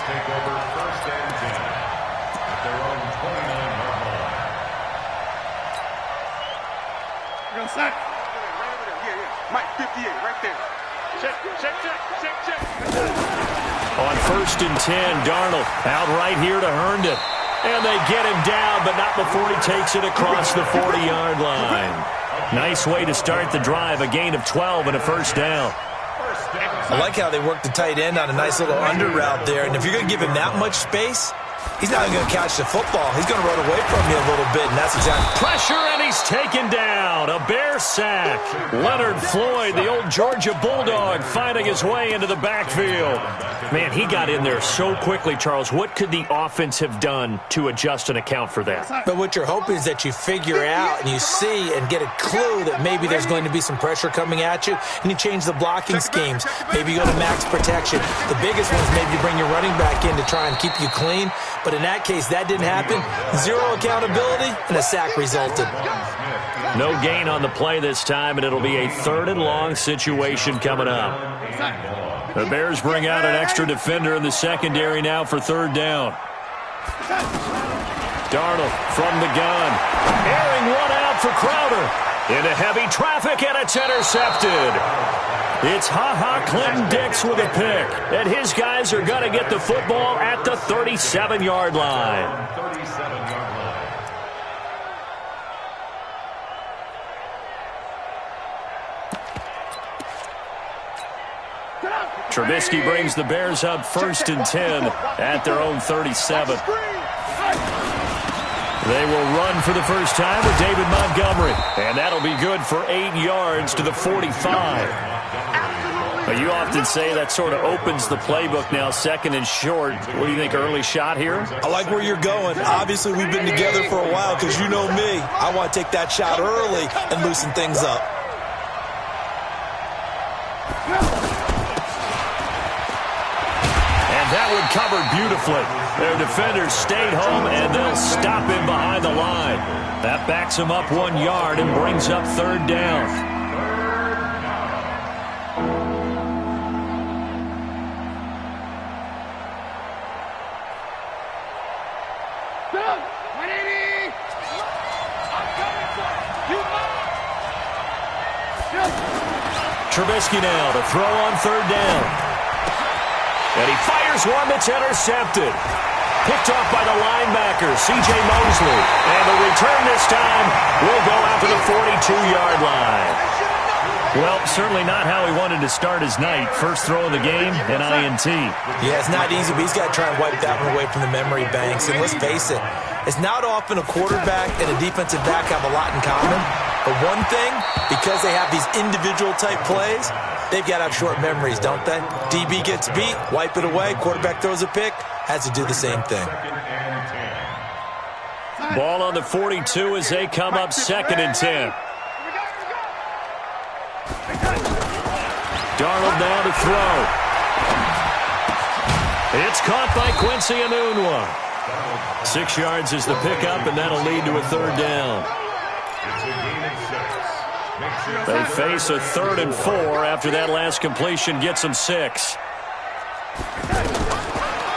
take over 1st and 10 at their own 29-yard line. You're going to sack. Yeah. Mike, 58, right there. Check. On 1st and 10, Darnold out right here to Herndon. And they get him down, but not before he takes it across the 40-yard line. Nice way to start the drive, a gain of 12 and a 1st down. I like how they work the tight end on a nice little under route there. And if you're going to give him that much space, he's not even going to catch the football. He's going to run away from you a little bit, and that's exactly... Pressure, and he's taken down. A Bear sack. Leonard Floyd, the old Georgia Bulldog, finding his way into the backfield. Man, he got in there so quickly, Charles. What could the offense have done to adjust and account for that? But what you're hoping is that you figure out and you see and get a clue that maybe there's going to be some pressure coming at you, and you change the blocking schemes. Maybe you go to max protection. The biggest one is maybe you bring your running back in to try and keep you clean. But in that case, that didn't happen. Zero accountability, and a sack resulted. No gain on the play this time, and it'll be a 3rd and long situation coming up. The Bears bring out an extra defender in the secondary now for 3rd down. Darnold from the gun. Airing one out for Crowder. Into heavy traffic, and it's intercepted. It's Clinton Dix with a pick. And his guys are going to get the football at the 37-yard line. Trubisky brings the Bears up 1st and 10 at their own 37. They will run for the first time with David Montgomery. And that'll be good for 8 yards to the 45. You often say that sort of opens the playbook now, 2nd and short. What do you think, early shot here? I like where you're going. Obviously, we've been together for a while because you know me. I want to take that shot early and loosen things up. That one covered beautifully. Their defenders stayed home, and they'll stop him behind the line. That backs him up 1 yard and brings up 3rd down. Trubisky now to throw on 3rd down. And he fires one that's intercepted. Picked off by the linebacker, C.J. Mosley. And the return this time will go out to the 42-yard line. Well, certainly not how he wanted to start his night. First throw of the game, an INT. Yeah, it's not easy, but he's got to try and wipe that one away from the memory banks. And let's face it, it's not often a quarterback and a defensive back have a lot in common. But one thing, because they have these individual type plays, they've got to have short memories, don't they? DB gets beat, wipe it away. Quarterback throws a pick, has to do the same thing. Ball on the 42 as they come up 2nd and 10. Darnold now to throw. It's caught by Quincy Enunwa. 6 yards is the pickup, and that'll lead to a 3rd down. They face a 3rd and 4 after that last completion gets them 6.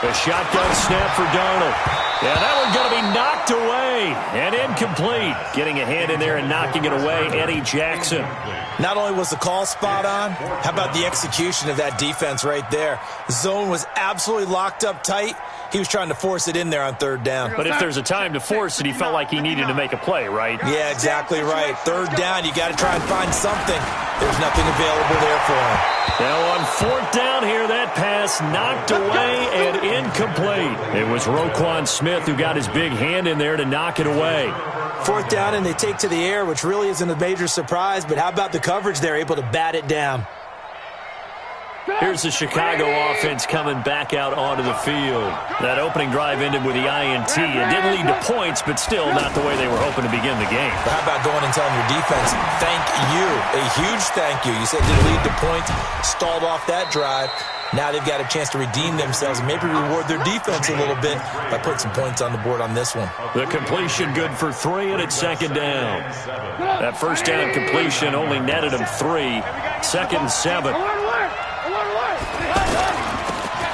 A shotgun snap for Darnold. Yeah, that one's going to be knocked away and incomplete. Getting a hand in there and knocking it away, Eddie Jackson. Not only was the call spot on, how about the execution of that defense right there? The zone was absolutely locked up tight. He was trying to force it in there on 3rd down. But if there's a time to force it, he felt like he needed to make a play, right? Yeah, exactly right. 3rd down, you got to try and find something. There's nothing available there for him. Now on 4th down here, that pass knocked away and incomplete. It was Roquan Smith who got his big hand in there to knock it away. 4th down, and they take to the air, which really isn't a major surprise, but how about the coverage there, able to bat it down? Here's the Chicago offense coming back out onto the field. That opening drive ended with the INT. It didn't lead to points, but still not the way they were hoping to begin the game. But how about going and telling your defense, thank you, a huge thank you. You said it didn't lead to points, stalled off that drive. Now they've got a chance to redeem themselves and maybe reward their defense a little bit by putting some points on the board on this one. The completion good for 3, and it's 2nd down. That 1st down completion only netted him 3. 2nd and 7.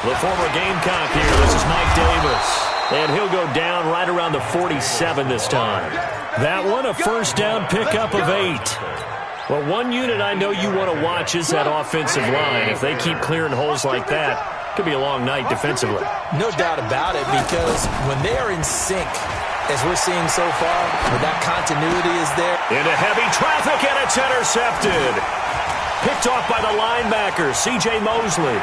The former Gamecock here, This is Mike Davis. And he'll go down right around the 47 this time. That one, a first down pickup of 8. Well, one unit I know you want to watch is that offensive line. If they keep clearing holes like that, it could be a long night defensively. No doubt about it, because when they are in sync, as we're seeing so far, where that continuity is there. Into heavy traffic, and it's intercepted. Picked off by the linebacker, C.J. Mosley.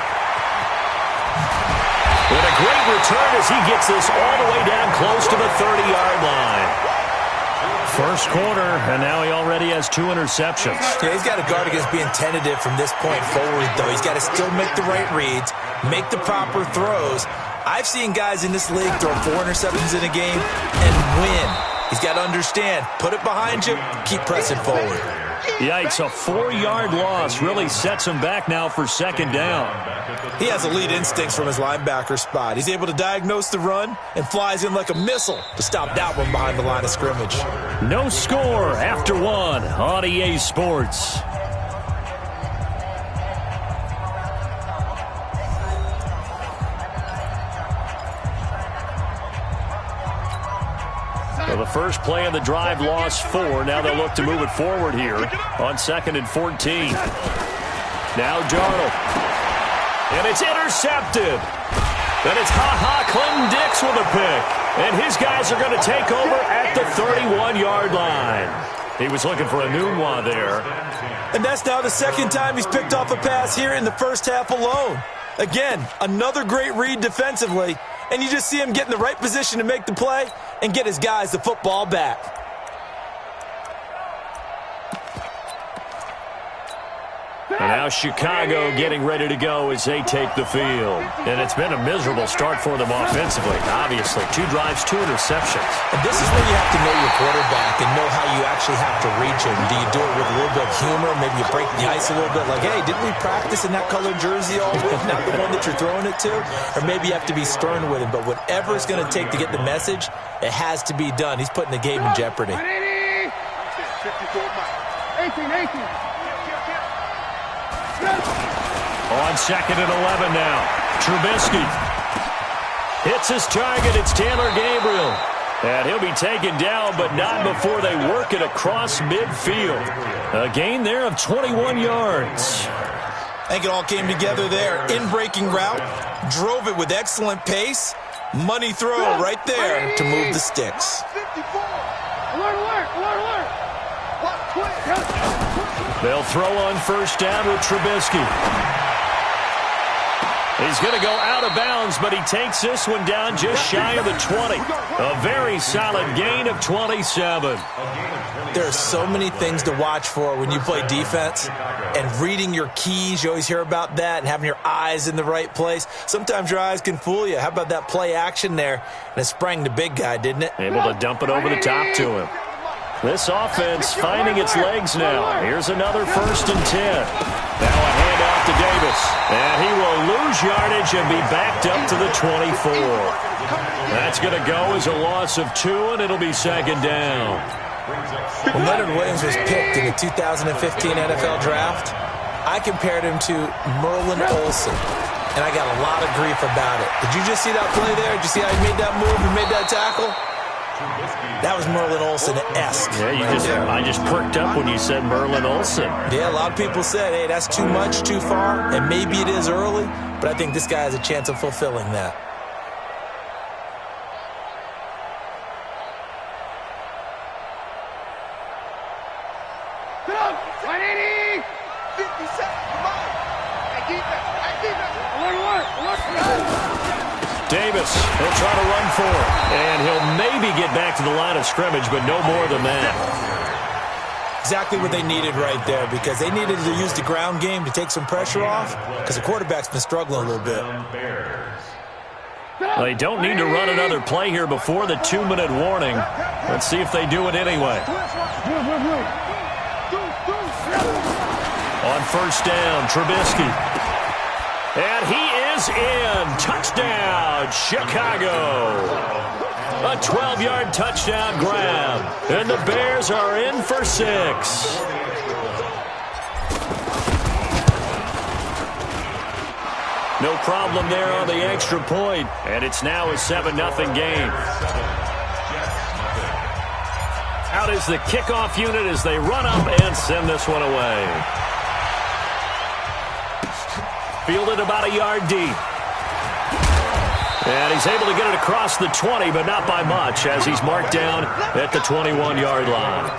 And a great return as he gets this all the way down close to the 30-yard line. First quarter, and now he already has 2 interceptions. Yeah, he's got to guard against being tentative from this point forward, though. He's got to still make the right reads, make the proper throws. I've seen guys in this league throw 4 interceptions in a game and win. He's got to understand, put it behind you, keep pressing forward. Yikes, a 4-yard loss really sets him back now for second down. He has elite instincts from his linebacker spot. He's able to diagnose the run and flies in like a missile to stop that one behind the line of scrimmage. No score after 1 on EA Sports. So the first play of the drive lost 4. Now they'll look to move it forward here on 2nd and 14. Now Darnold. And it's intercepted. Then it's Clinton Dix with a pick. And his guys are going to take over at the 31-yard line. He was looking for a Nunwa there. And that's now the second time he's picked off a pass here in the first half alone. Again, another great read defensively. And you just see him get in the right position to make the play and get his guys the football back. And now Chicago getting ready to go as they take the field. And it's been a miserable start for them offensively. Obviously, 2 drives, 2 interceptions. And this is where you have to know your quarterback and know how you actually have to reach him. Do you do it with a little bit of humor? Maybe you break the ice a little bit like, hey, didn't we practice in that colored jersey all week? Not the one that you're throwing it to? Or maybe you have to be stern with him. But whatever it's going to take to get the message, it has to be done. He's putting the game in jeopardy. 18. On 2nd and 11 now. Trubisky hits his target. It's Taylor Gabriel. And he'll be taken down, but not before they work it across midfield. A gain there of 21 yards. I think it all came together there. In-breaking route. Drove it with excellent pace. Money throw right there to move the sticks. 54. Alert. They'll throw on first down with Trubisky. He's going to go out of bounds, but he takes this one down just shy of the 20. A very solid gain of 27. There are so many things to watch for when you play defense. And reading your keys, you always hear about that, and having your eyes in the right place. Sometimes your eyes can fool you. How about that play action there? And it sprang the big guy, didn't it? Able to dump it over the top to him. This offense finding its legs now. Here's another 1st and 10. Now a handoff to Davis. And he will lose yardage and be backed up to the 24. That's going to go as a loss of 2, and it'll be second down. When Leonard Williams was picked in the 2015 NFL Draft, I compared him to Merlin Olsen. And I got a lot of grief about it. Did you just see that play there? Did you see how he made that move and made that tackle? That was Merlin Olsen-esque. Yeah, I just perked up when you said Merlin Olsen. Yeah, a lot of people said, hey, that's too much, too far, and maybe it is early, but I think this guy has a chance of fulfilling that. Get up! 180! 57, come on! Hey, defense! Alert! Davis, he'll try to run for it. And he'll maybe get back to the line of scrimmage, but no more than that. Exactly what they needed right there, because they needed to use the ground game to take some pressure off, because the quarterback's been struggling a little bit. They don't need to run another play here before the 2-minute warning. Let's see if they do it anyway. On first down, Trubisky. And he is in. Touchdown, Chicago. A 12-yard touchdown grab. And the Bears are in for 6. No problem there on the extra point, and it's now a 7-0 game. Out is the kickoff unit as they run up and send this one away. Fielded about a yard deep. And he's able to get it across the 20, but not by much, as he's marked down at the 21-yard line.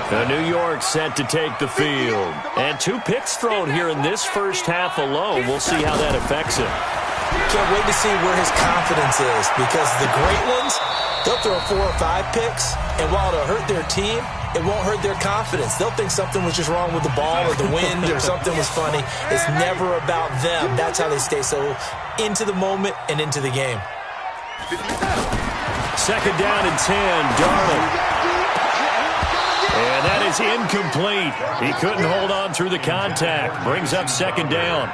The New York set to take the field. And 2 picks thrown here in this first half alone. We'll see how that affects him. Can't wait to see where his confidence is, because the great ones, they'll throw 4 or 5 picks, and while it'll hurt their team, it won't hurt their confidence. They'll think something was just wrong with the ball or the wind or something was funny. It's never about them. That's how they stay so into the moment and into the game. Second down and 10, Darnold. And that is incomplete. He couldn't hold on through the contact. Brings up second down.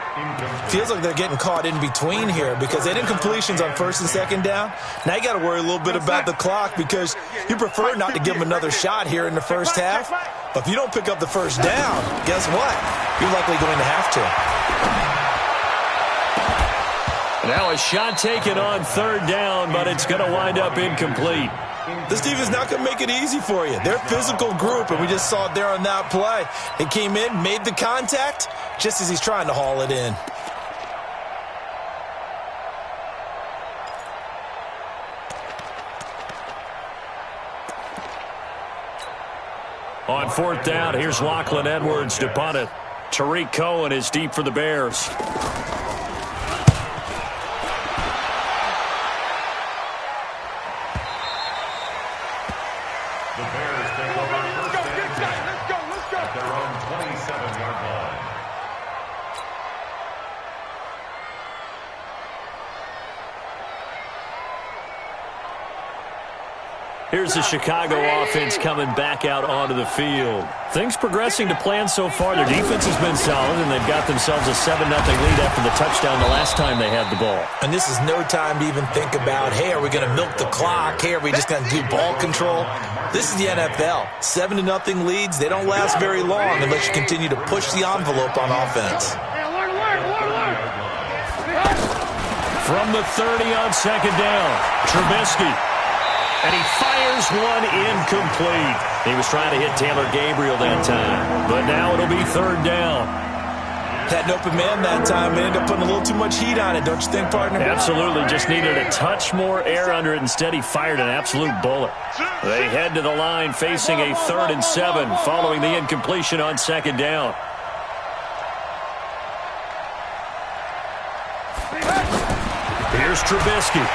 Feels like they're getting caught in between here because they did incompletions on first and second down. Now you got to worry a little bit about the clock because you prefer not to give them another shot here in the first half. But if you don't pick up the first down, guess what? You're likely going to have to. Now a shot taken on third down, but it's going to wind up incomplete. This defense not going to make it easy for you. They're a physical group, and we just saw it there on that play. They came in, made the contact, just as he's trying to haul it in. On fourth down, here's Lachlan Edwards to punt it. Tariq Cohen is deep for the Bears. Here's the Chicago offense coming back out onto the field. Things progressing to plan so far. Their defense has been solid, and they've got themselves a 7-0 lead after the touchdown the last time they had the ball. And this is no time to even think about, hey, are we going to milk the clock? Hey, are we just going to do ball control? This is the NFL. 7-0 leads, they don't last very long unless you continue to push the envelope on offense. From the 30 on second down, Trubisky. And he fires one incomplete. He was trying to hit Taylor Gabriel that time. But now it'll be third down. Had an open man that time. They ended up putting a little too much heat on it, don't you think, partner? Absolutely. Just needed a touch more air under it. Instead, he fired an absolute bullet. They head to the line facing a 3rd and 7 following the incompletion on second down. Here's Trubisky.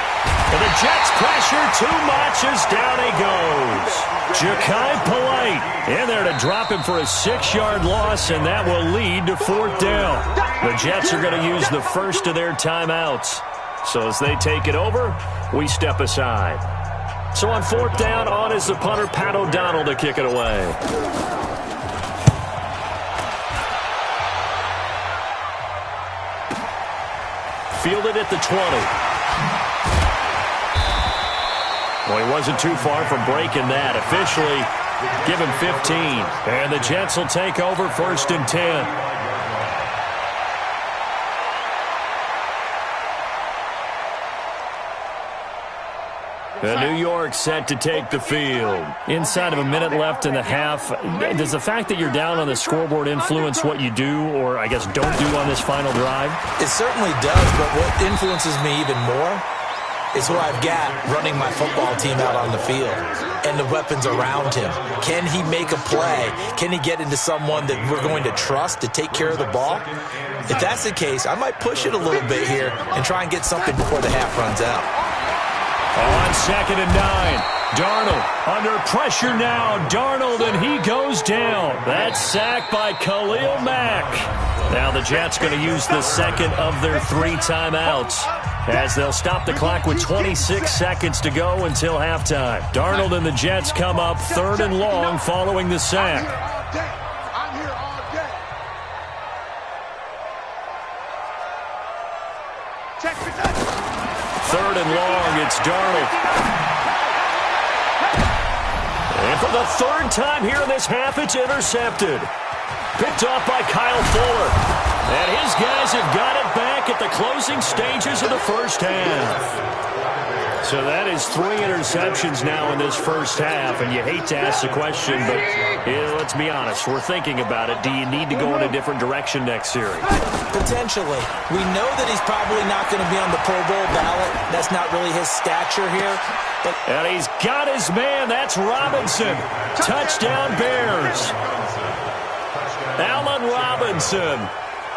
And the Jets pressure too much as down he goes. Ja'Kai Polite in there to drop him for a 6-yard loss, and that will lead to fourth down. The Jets are going to use the first of their timeouts. So as they take it over, we step aside. So on fourth down, on is the punter, Pat O'Donnell, to kick it away. Fielded at the 20. Well, he wasn't too far from breaking that. Officially, give him 15. And the Jets will take over 1st and 10. The New York set to take the field. Inside of a minute left in the half, does the fact that you're down on the scoreboard influence what you do, or I guess don't do on this final drive? It certainly does, but what influences me even more is who I've got running my football team out on the field and the weapons around him. Can he make a play? Can he get into someone that we're going to trust to take care of the ball? If that's the case, I might push it a little bit here and try and get something before the half runs out. On 2nd and 9, Darnold under pressure now. Darnold, and he goes down. That's sacked by Khalil Mack. Now the Jets going to use the second of their 3 timeouts as they'll stop the clock with 26 seconds to go until halftime. Darnold and the Jets come up 3rd and long following the sack. I'm here all day. Check the touch. 3rd and long, it's Darnold. And for the 3rd time here in this half, it's intercepted. Picked off by Kyle Fuller. And his guys have got it back at the closing stages of the first half. So that is 3 interceptions now in this first half, and you hate to ask the question, but let's be honest, we're thinking about it. Do you need to go in a different direction next series? Potentially. We know that he's probably not going to be on the Pro Bowl ballot. That's not really his stature here. And he's got his man. That's Robinson. Touchdown Bears. Allen Robinson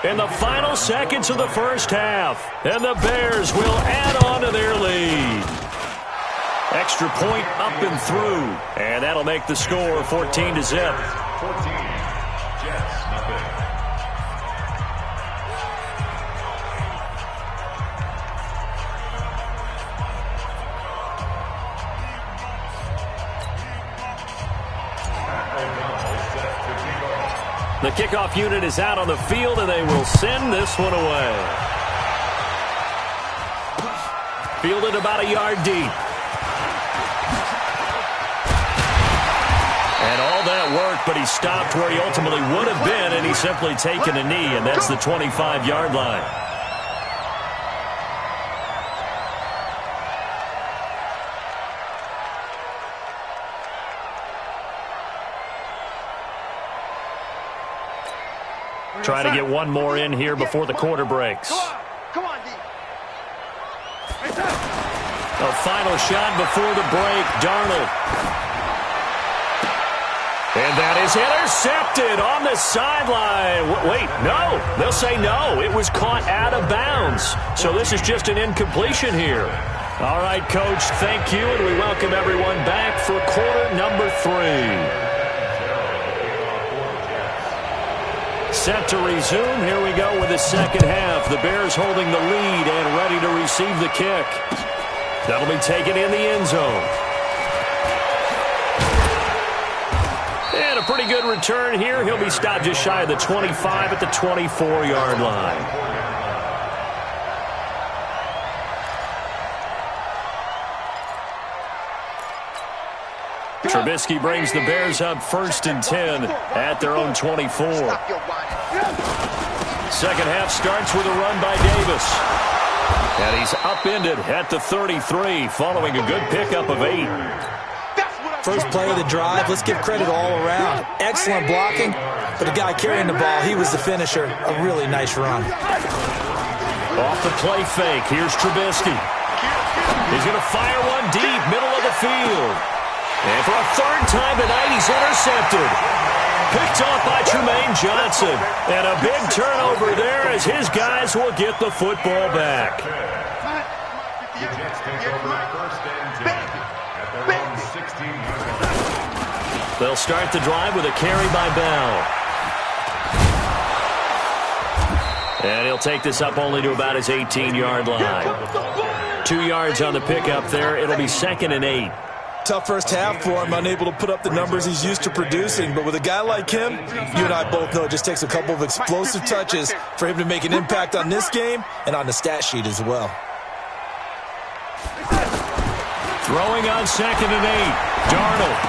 in the final seconds of the first half. And the Bears will add on to their lead. Extra point up and through. And that'll make the score 14-0. 14. Jets, nothing. The kickoff unit is out on the field, and they will send this one away. Fielded about a yard deep. And all that work, but he stopped where he ultimately would have been, and he's simply taken a knee, and that's the 25-yard line. Try to get one more in here before the quarter breaks. Come on, D. A final shot before the break, Darnold. And that is intercepted on the sideline. Wait, no. They'll say no. It was caught out of bounds. So this is just an incompletion here. All right, Coach, thank you, and we welcome everyone back for quarter number 3. Set to resume. Here we go with the second half. The Bears holding the lead and ready to receive the kick. That'll be taken in the end zone. And a pretty good return here. He'll be stopped just shy of the 25 at the 24-yard line. Trubisky brings the Bears up 1st and 10 at their own 24. Second half starts with a run by Davis. And he's upended at the 33 following a good pickup of 8. First play of the drive, let's give credit all around. Excellent blocking, but the guy carrying the ball, he was the finisher. A really nice run. Off the play fake, here's Trubisky. He's going to fire one deep, middle of the field. And for a third time tonight, he's intercepted. Picked off by Tremaine Johnson. And a big turnover there as his guys will get the football back. The Jets take over 1st and 10 at their own 16. They'll start the drive with a carry by Bell. And he'll take this up only to about his 18-yard line. 2 yards on the pickup there. It'll be 2nd and 8. Tough first half for him, unable to put up the numbers he's used to producing. But with a guy like him, you and I both know it just takes a couple of explosive touches for him to make an impact on this game and on the stat sheet as well. Throwing on 2nd and 8. Darnold.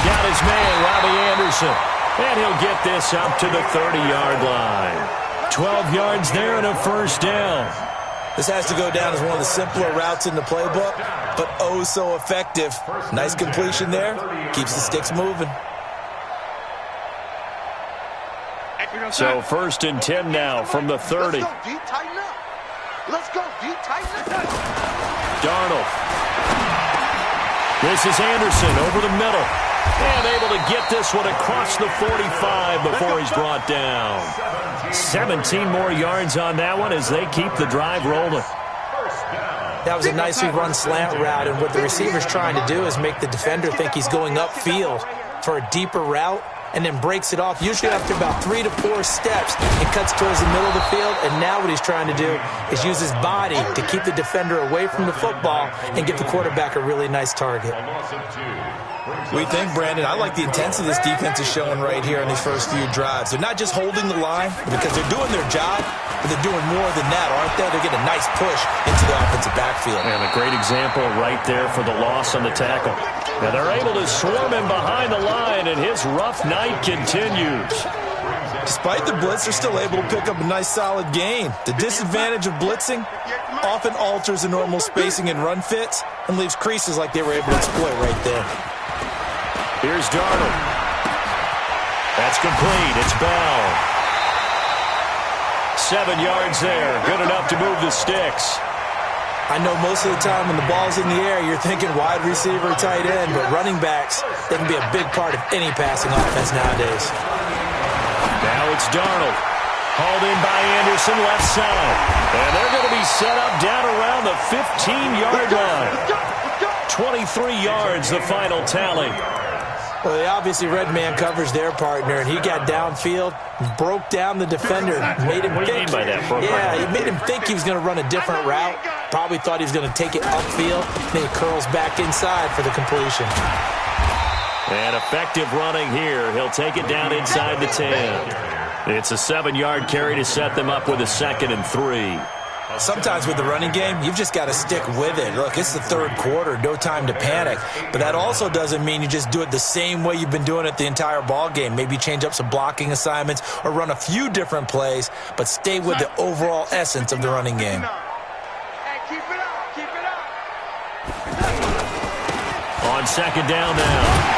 Got his man, Robbie Anderson. And he'll get this up to the 30-yard line. 12 yards there and a first down. This has to go down as one of the simpler routes in the playbook, but oh so effective. Nice completion there. Keeps the sticks moving. So 1st and 10 now from the 30. Let's go, D. Tighten up. Let's go, D. Tighten up. Darnold. This is Anderson over the middle. And able to get this one across the 45 before he's brought down. 17 more yards on that one as they keep the drive rolling. That was a nicely run slant route, and what the receiver's trying to do is make the defender think he's going upfield for a deeper route and then breaks it off, usually after about 3 to 4 steps. It cuts towards the middle of the field, and now what he's trying to do is use his body to keep the defender away from the football and give the quarterback a really nice target. We think, Brandon, I like the intensity this defense is showing right here in these first few drives. They're not just holding the line because they're doing their job, but they're doing more than that, aren't they? They're getting a nice push into the offensive backfield. And a great example right there for the loss on the tackle. Now they're able to swarm him behind the line, and his rough night continues. Despite the blitz, they're still able to pick up a nice solid gain. The disadvantage of blitzing often alters the normal spacing and run fits and leaves creases like they were able to exploit right there. Here's Darnold. That's complete. It's Bell. 7 yards there. Good enough to move the sticks. I know most of the time when the ball's in the air, you're thinking wide receiver, tight end, but running backs, they can be a big part of any passing offense nowadays. Now it's Darnold. Hauled in by Anderson, left side. And they're going to be set up down around the 15-yard line. 23 yards, the final tally. Well, they obviously red man covers their partner, and he got downfield, broke down the defender, made him What do you mean by that, Brooke? Yeah, he made him think he was going to run a different route. Probably thought he was going to take it upfield. Then he curls back inside for the completion. And effective running here. He'll take it down inside the 10. It's a 7-yard carry to set them up with a 2nd and 3. Sometimes with the running game, you've just got to stick with it. Look, it's the third quarter, no time to panic. But that also doesn't mean you just do it the same way you've been doing it the entire ball game. Maybe change up some blocking assignments or run a few different plays, but stay with the overall essence of the running game. Keep it up, keep it up. On 2nd down now.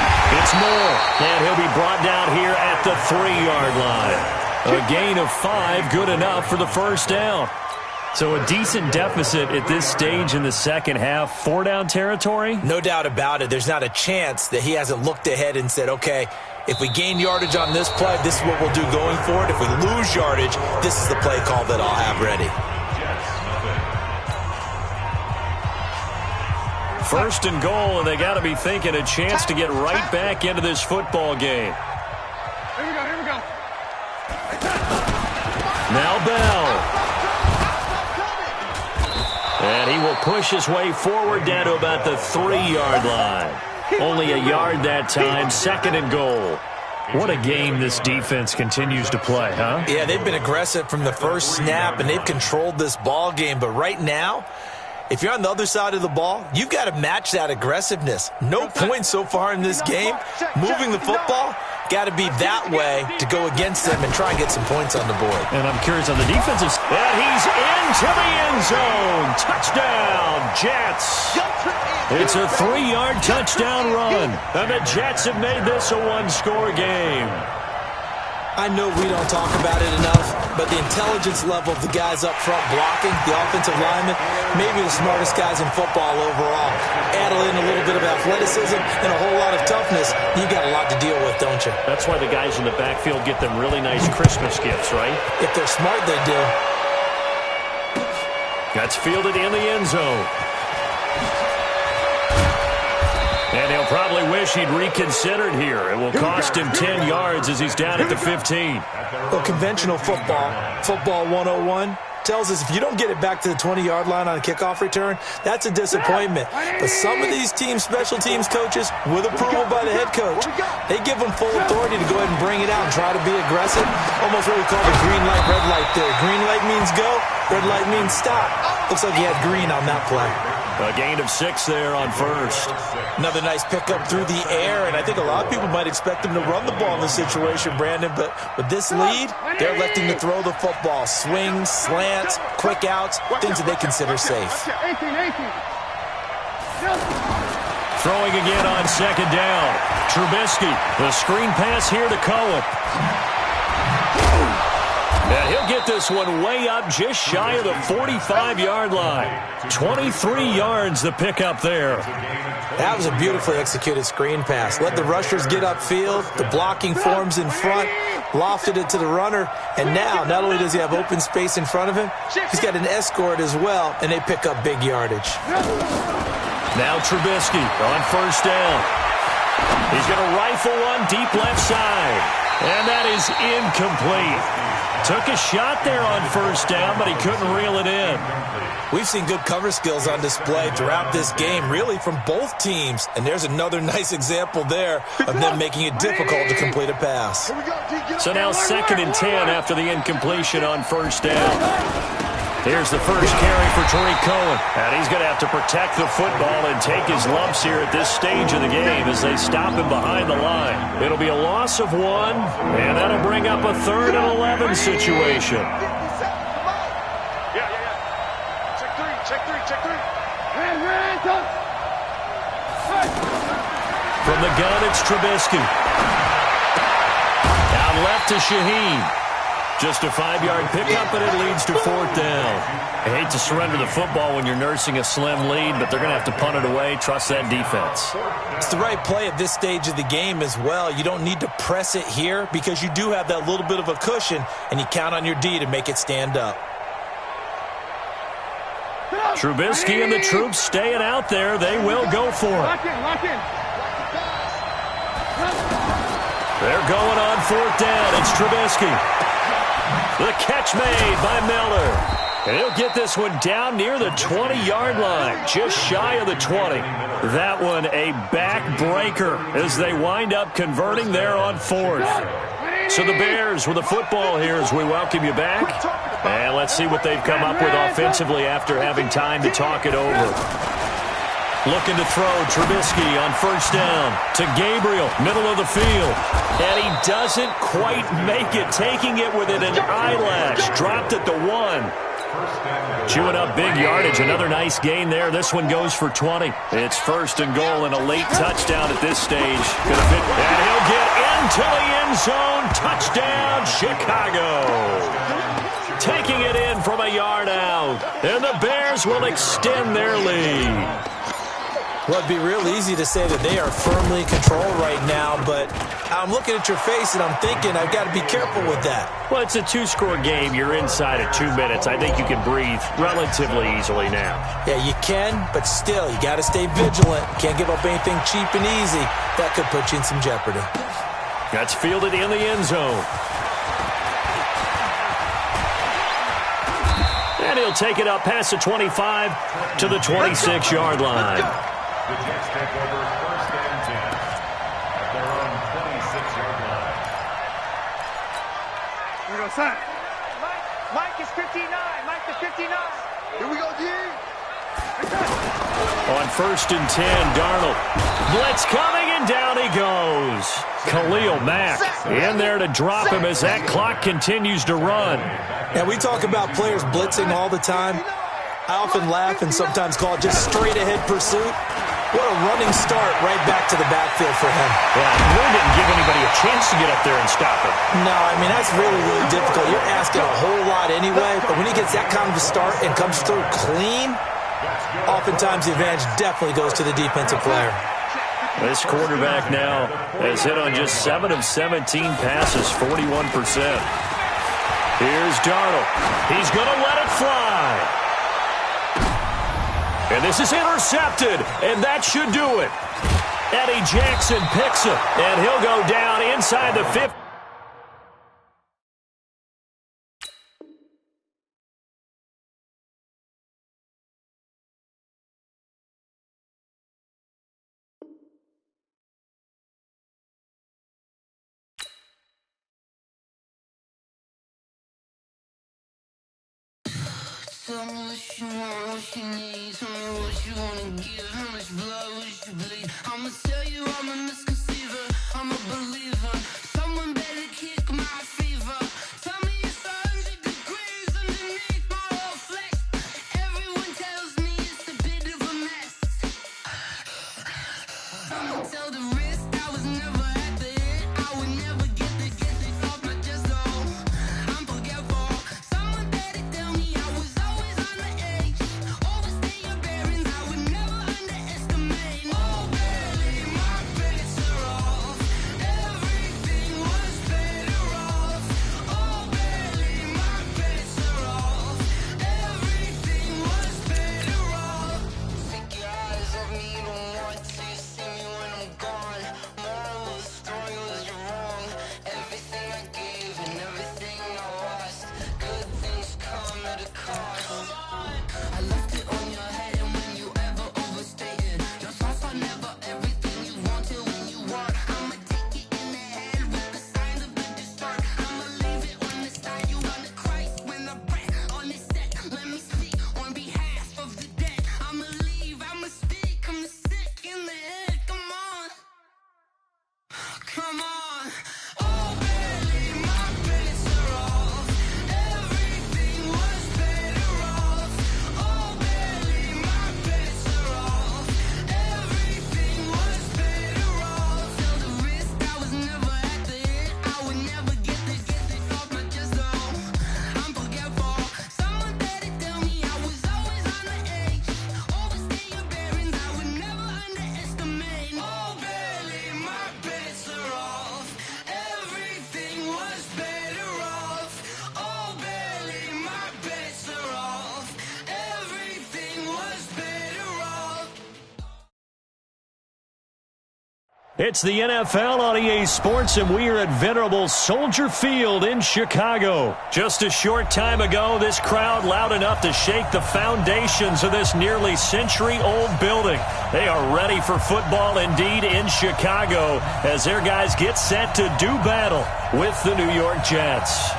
It's Moore, and he'll be brought down here at the 3-yard line. A gain of 5, good enough for the first down. So a decent deficit at this stage in the second half. 4-down territory? No doubt about it. There's not a chance that he hasn't looked ahead and said, okay, if we gain yardage on this play, this is what we'll do going forward. If we lose yardage, this is the play call that I'll have ready. 1st and goal, and they got to be thinking a chance to get right back into this football game. Here we go, here we go. Now Bell. And he will push his way forward down to about the 3-yard line. Only a yard that time, 2nd and goal. What a game this defense continues to play, huh? Yeah, they've been aggressive from the first snap, and they've controlled this ball game. But right now, if you're on the other side of the ball, you've got to match that aggressiveness. No points so far in this game. Moving the football, got to be that way to go against them and try and get some points on the board. And I'm curious on the defensive side. And he's into the end zone. Touchdown, Jets. It's a 3-yard touchdown run. And the Jets have made this a 1-score game. I know we don't talk about it enough, but the intelligence level of the guys up front blocking, the offensive linemen, maybe the smartest guys in football overall. Add in a little bit of athleticism and a whole lot of toughness, you got a lot to deal with, don't you? That's why the guys in the backfield get them really nice Christmas gifts, right? If they're smart, they do. That's fielded in the end zone. And he'll probably wish he'd reconsidered here. It will cost him 10 yards as he's down at the 15. Well, conventional football 101, tells us if you don't get it back to the 20-yard line on a kickoff return, that's a disappointment. But some of these teams, special teams coaches, with approval by the head coach, they give them full authority to go ahead and bring it out and try to be aggressive. Almost what we call the green light, red light theory. Green light means go, red light means stop. Looks like he had green on that play. A gain of 6 there on 1st. Another nice pickup through the air, and I think a lot of people might expect them to run the ball in this situation, Brandon, but with this lead, they're electing to throw the football. Swings, slants, quick outs, things that they consider safe. Throwing again on 2nd down. Trubisky, the screen pass here to Cohen. And he'll get this one way up just shy of the 45-yard line. 23 yards the pickup there. That was a beautifully executed screen pass. Let the rushers get upfield. The blocking forms in front. Lofted it to the runner. And now, not only does he have open space in front of him, he's got an escort as well, and they pick up big yardage. Now Trubisky on 1st down. He's going to rifle one deep left side. And that is incomplete. Took a shot there on 1st down, but he couldn't reel it in. We've seen good cover skills on display throughout this game, really from both teams. And there's another nice example there of them making it difficult to complete a pass. So now 2nd and 10 after the incompletion on 1st down. Here's the first carry for Tariq Cohen. And he's going to have to protect the football and take his lumps here at this stage of the game as they stop him behind the line. It'll be a loss of 1, and that'll bring up a 3rd and 11 situation. Yeah. Check three. From the gun, it's Trubisky. Down left to Shaheen. Just a 5-yard pickup, and it leads to 4th down. I hate to surrender the football when you're nursing a slim lead, but they're going to have to punt it away. Trust that defense. It's the right play at this stage of the game as well. You don't need to press it here because you do have that little bit of a cushion, and you count on your D to make it stand up. Trubisky and the troops staying out there. They will go for it. Lock in. They're going on 4th down. It's Trubisky. The catch made by Miller. And he'll get this one down near the 20-yard line, just shy of the 20. That one a backbreaker as they wind up converting there on 4th. So the Bears with the football here as we welcome you back. And let's see what they've come up with offensively after having time to talk it over. Looking to throw, Trubisky on 1st down to Gabriel, middle of the field. And he doesn't quite make it, taking it within an eyelash. Dropped at the 1. Chewing up big yardage. Another nice gain there. This one goes for 20. It's 1st and goal and a late touchdown at this stage. Gonna fit, and he'll get into the end zone. Touchdown, Chicago. Taking it in from a yard out. And the Bears will extend their lead. Well, it'd be real easy to say that they are firmly in control right now, but I'm looking at your face and I'm thinking I've got to be careful with that. Well, it's a 2-score game. You're inside at 2 minutes. I think you can breathe relatively easily now. Yeah, you can, but still, you got to stay vigilant. Can't give up anything cheap and easy. That could put you in some jeopardy. That's fielded in the end zone. And he'll take it up past the 25 to the 26-yard line. The Jets take over 1st and 10 at their own 26-yard line. Here we go, son. Mike is 59. Mike is 59. Here we go, D. On 1st and 10, Darnold. Blitz coming, and down he goes. Khalil Mack in there to drop him as that clock continues to run. Yeah, we talk about players blitzing all the time. I often laugh and sometimes call it just straight-ahead pursuit. What a running start right back to the backfield for him. Yeah, he really didn't give anybody a chance to get up there and stop him. No, I mean, that's really, really difficult. You're asking a whole lot anyway, but when he gets that kind of a start and comes through clean, oftentimes the advantage definitely goes to the defensive player. This quarterback now has hit on just 7 of 17 passes, 41%. Here's Darnold. He's going to let it fly. And this is intercepted, and that should do it. Eddie Jackson picks him, and he'll go down inside the 50. Tell me what you want, what you need. Tell me what you wanna give. How much blood would you bleed? I'ma tell you I'm a misconceiver. I'm a believer. Someone better kick my fever. Tell me it's 100 degrees underneath my whole flesh. Everyone tells me it's a bit of a mess. I'ma tell the risk I was never at the end. I would never get this off my chest though. I'm forgetful. Someone better tell me I was always on the edge. Overstay your bearings, I would never underestimate. Oh, barely my best. It's the NFL on EA Sports, and we are at venerable Soldier Field in Chicago. Just a short time ago, this crowd loud enough to shake the foundations of this nearly century-old building. They are ready for football indeed in Chicago as their guys get set to do battle with the New York Jets.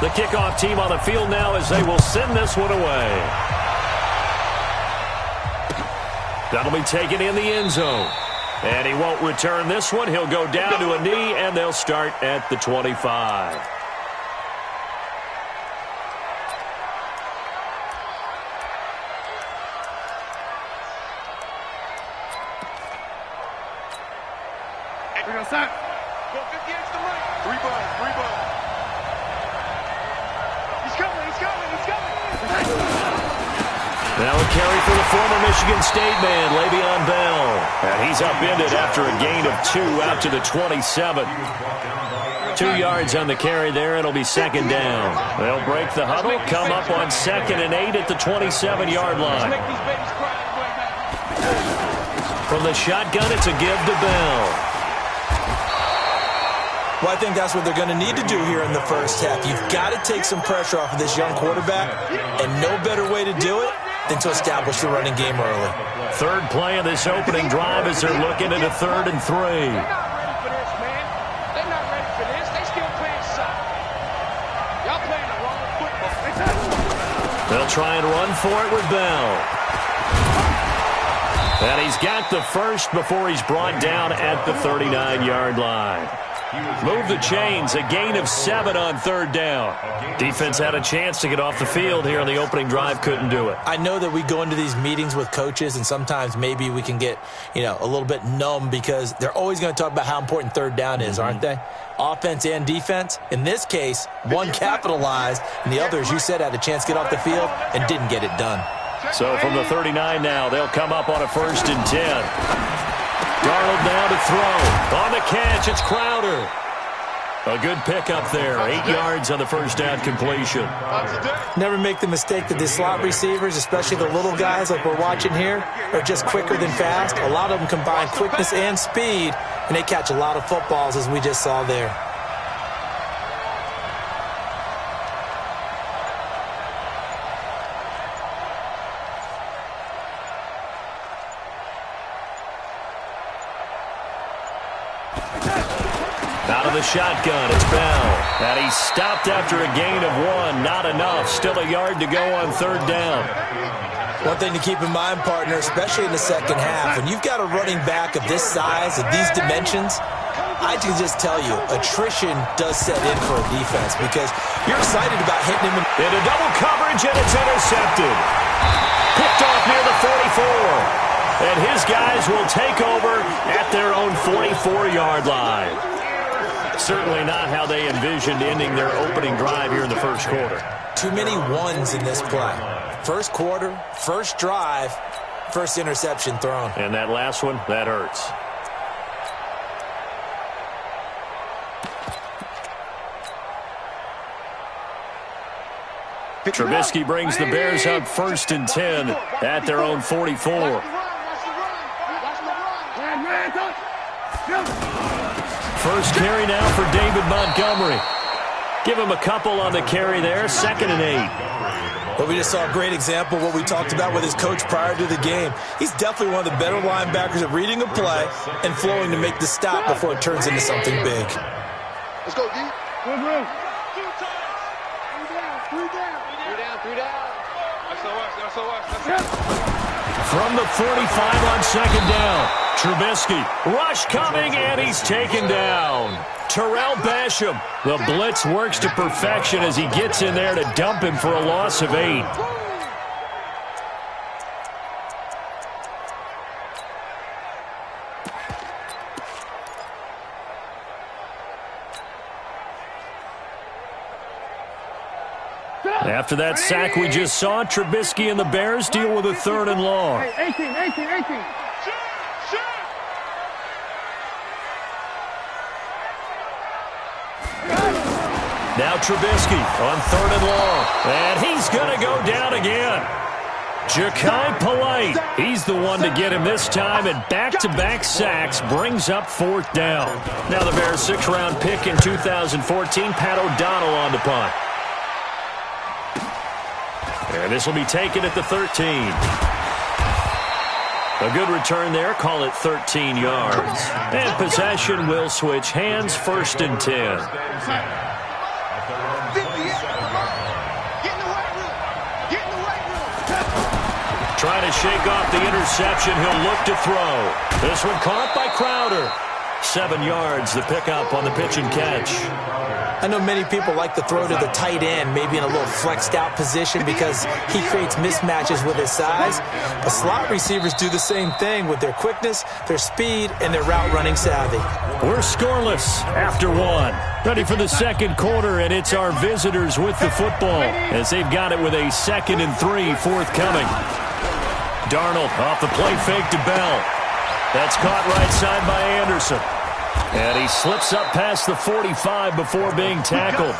The kickoff team on the field now as they will send this one away. That'll be taken in the end zone. And he won't return this one. He'll go down to a knee, and they'll start at the 25. We're going to set. Go 50 extra money. 3 bucks. He's coming. Now a carry for the former Michigan State man, Le'Veon Bell. And he's upended after a gain of 2 out to the 27. 2 yards on the carry there. It'll be second down. They'll break the huddle, come up on 2nd and 8 at the 27-yard line. From the shotgun, it's a give to Bell. Well, I think that's what they're going to need to do here in the first half. You've got to take some pressure off of this young quarterback, and no better way to do it than to establish the running game early. Third play of this opening drive as they're looking at a 3rd and 3. They're not ready for this, man. They're not ready for this. They still playing soccer. Y'all playing the wrong football. They'll try and run for it with Bell. And he's got the first before he's brought down at the 39-yard line. Move the chains, a gain of 7 on 3rd down. Defense had a chance to get off the field here on the opening drive, couldn't do it. I know that we go into these meetings with coaches, and sometimes maybe we can get, a little bit numb because they're always going to talk about how important 3rd down is, aren't they? Offense and defense. In this case, one capitalized, and the other, as you said, had a chance to get off the field and didn't get it done. So from the 39 now, they'll come up on a 1st and 10. Darnold now to throw. On the catch, it's Crowder. A good pickup there. 8 yards on the first down completion. Never make the mistake that the slot receivers, especially the little guys like we're watching here, are just quicker than fast. A lot of them combine quickness and speed, and they catch a lot of footballs, as we just saw there. Out of the shotgun, it's Bell. And he's stopped after a gain of 1. Not enough. Still a yard to go on 3rd down. One thing to keep in mind, partner, especially in the second half, when you've got a running back of this size, of these dimensions, I can just tell you, attrition does set in for a defense because you're excited about hitting him. Into double coverage, and it's intercepted. Picked off near the 44. And his guys will take over at their own 44-yard line. Certainly not how they envisioned ending their opening drive here in the first quarter. Too many ones in this play. First quarter, first drive, first interception thrown. And that last one, that hurts. Trubisky brings the Bears up 1st and 10 at their own 44. First carry now for David Montgomery. Give him a couple on the carry there, 2nd and 8. Well, we just saw a great example of what we talked about with his coach prior to the game. He's definitely one of the better linebackers at reading a play and flowing to make the stop before it turns into something big. Let's go, D. Good move. 3 down. From the 45 on 2nd down. Trubisky, rush coming, and he's taken down. Terrell Basham, the blitz works to perfection as he gets in there to dump him for a loss of 8. After that sack we just saw, Trubisky and the Bears deal with a 3rd and long. 18. Now Trubisky on 3rd and long. And he's going to go down again. Ja'Kai Polite, he's the one to get him this time, and back-to-back sacks brings up 4th down. Now the Bears' 6th-round pick in 2014, Pat O'Donnell on the punt. And this will be taken at the 13. A good return there, call it 13 yards. And possession will switch hands, 1st and 10. Trying to shake off the interception. He'll look to throw. This one caught by Crowder. 7 yards, the pickup on the pitch and catch. I know many people like to throw to the tight end, maybe in a little flexed out position because he creates mismatches with his size. But slot receivers do the same thing with their quickness, their speed, and their route running savvy. We're scoreless after 1. Ready for the 2nd quarter, and it's our visitors with the football as they've got it with a 2nd and 3 forthcoming. Darnold off the play fake to Bell. That's caught right side by Anderson. And he slips up past the 45 before being tackled.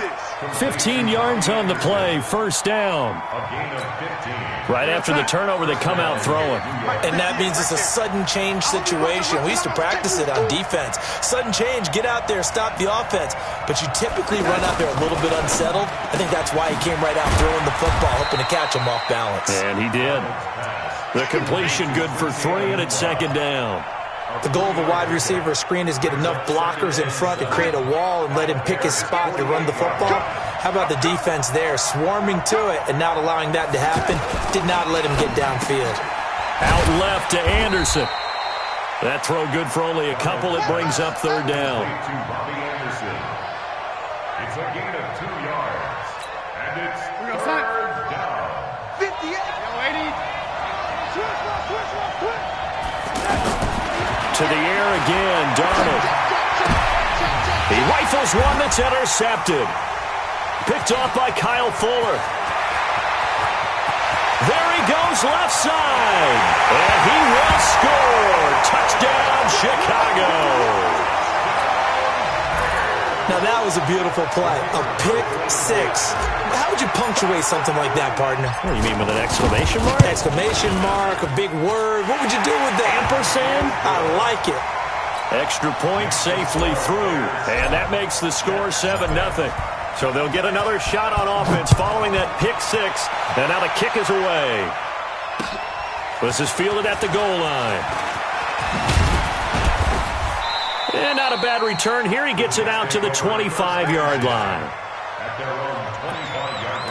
15 yards on the play, 1st down. Right after the turnover, they come out throwing. And that means it's a sudden change situation. We used to practice it on defense. Sudden change, get out there, stop the offense. But you typically run out there a little bit unsettled. I think that's why he came right out throwing the football, hoping to catch him off balance. And he did. The completion good for 3, and it's 2nd down. The goal of a wide receiver screen is get enough blockers in front to create a wall and let him pick his spot to run the football. How about the defense there, swarming to it and not allowing that to happen? Did not let him get downfield. Out left to Anderson. That throw good for only a couple. It brings up 3rd down. It's a gain of 2 yards. And it's 3rd down. 58. To the air again, Darnold. He rifles one that's intercepted. Picked off by Kyle Fuller. There he goes left side. And he will score. Touchdown, Chicago. Now that was a beautiful play. A pick 6. How would you punctuate something like that, partner? What do you mean, with an exclamation mark? Exclamation mark, a big word. What would you do with that? Ampersand? I like it. Extra point safely through. And that makes the score 7-0. So they'll get another shot on offense following that pick 6. And now the kick is away. This is fielded at the goal line. And not a bad return here. He gets it out to the 25-yard line. At their own 25-yard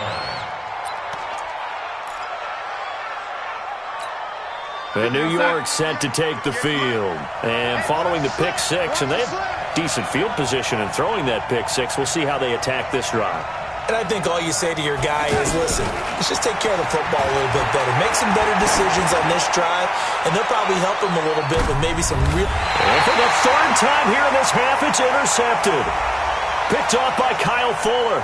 line. And New York set to take the field. And following the pick 6, and they have decent field position in throwing that pick 6. We'll see how they attack this drive. And I think all you say to your guy is, listen, let's just take care of the football a little bit better. Make some better decisions on this drive, and they'll probably help him a little bit with maybe some real... And for the 3rd time here in this half, it's intercepted. Picked off by Kyle Fuller.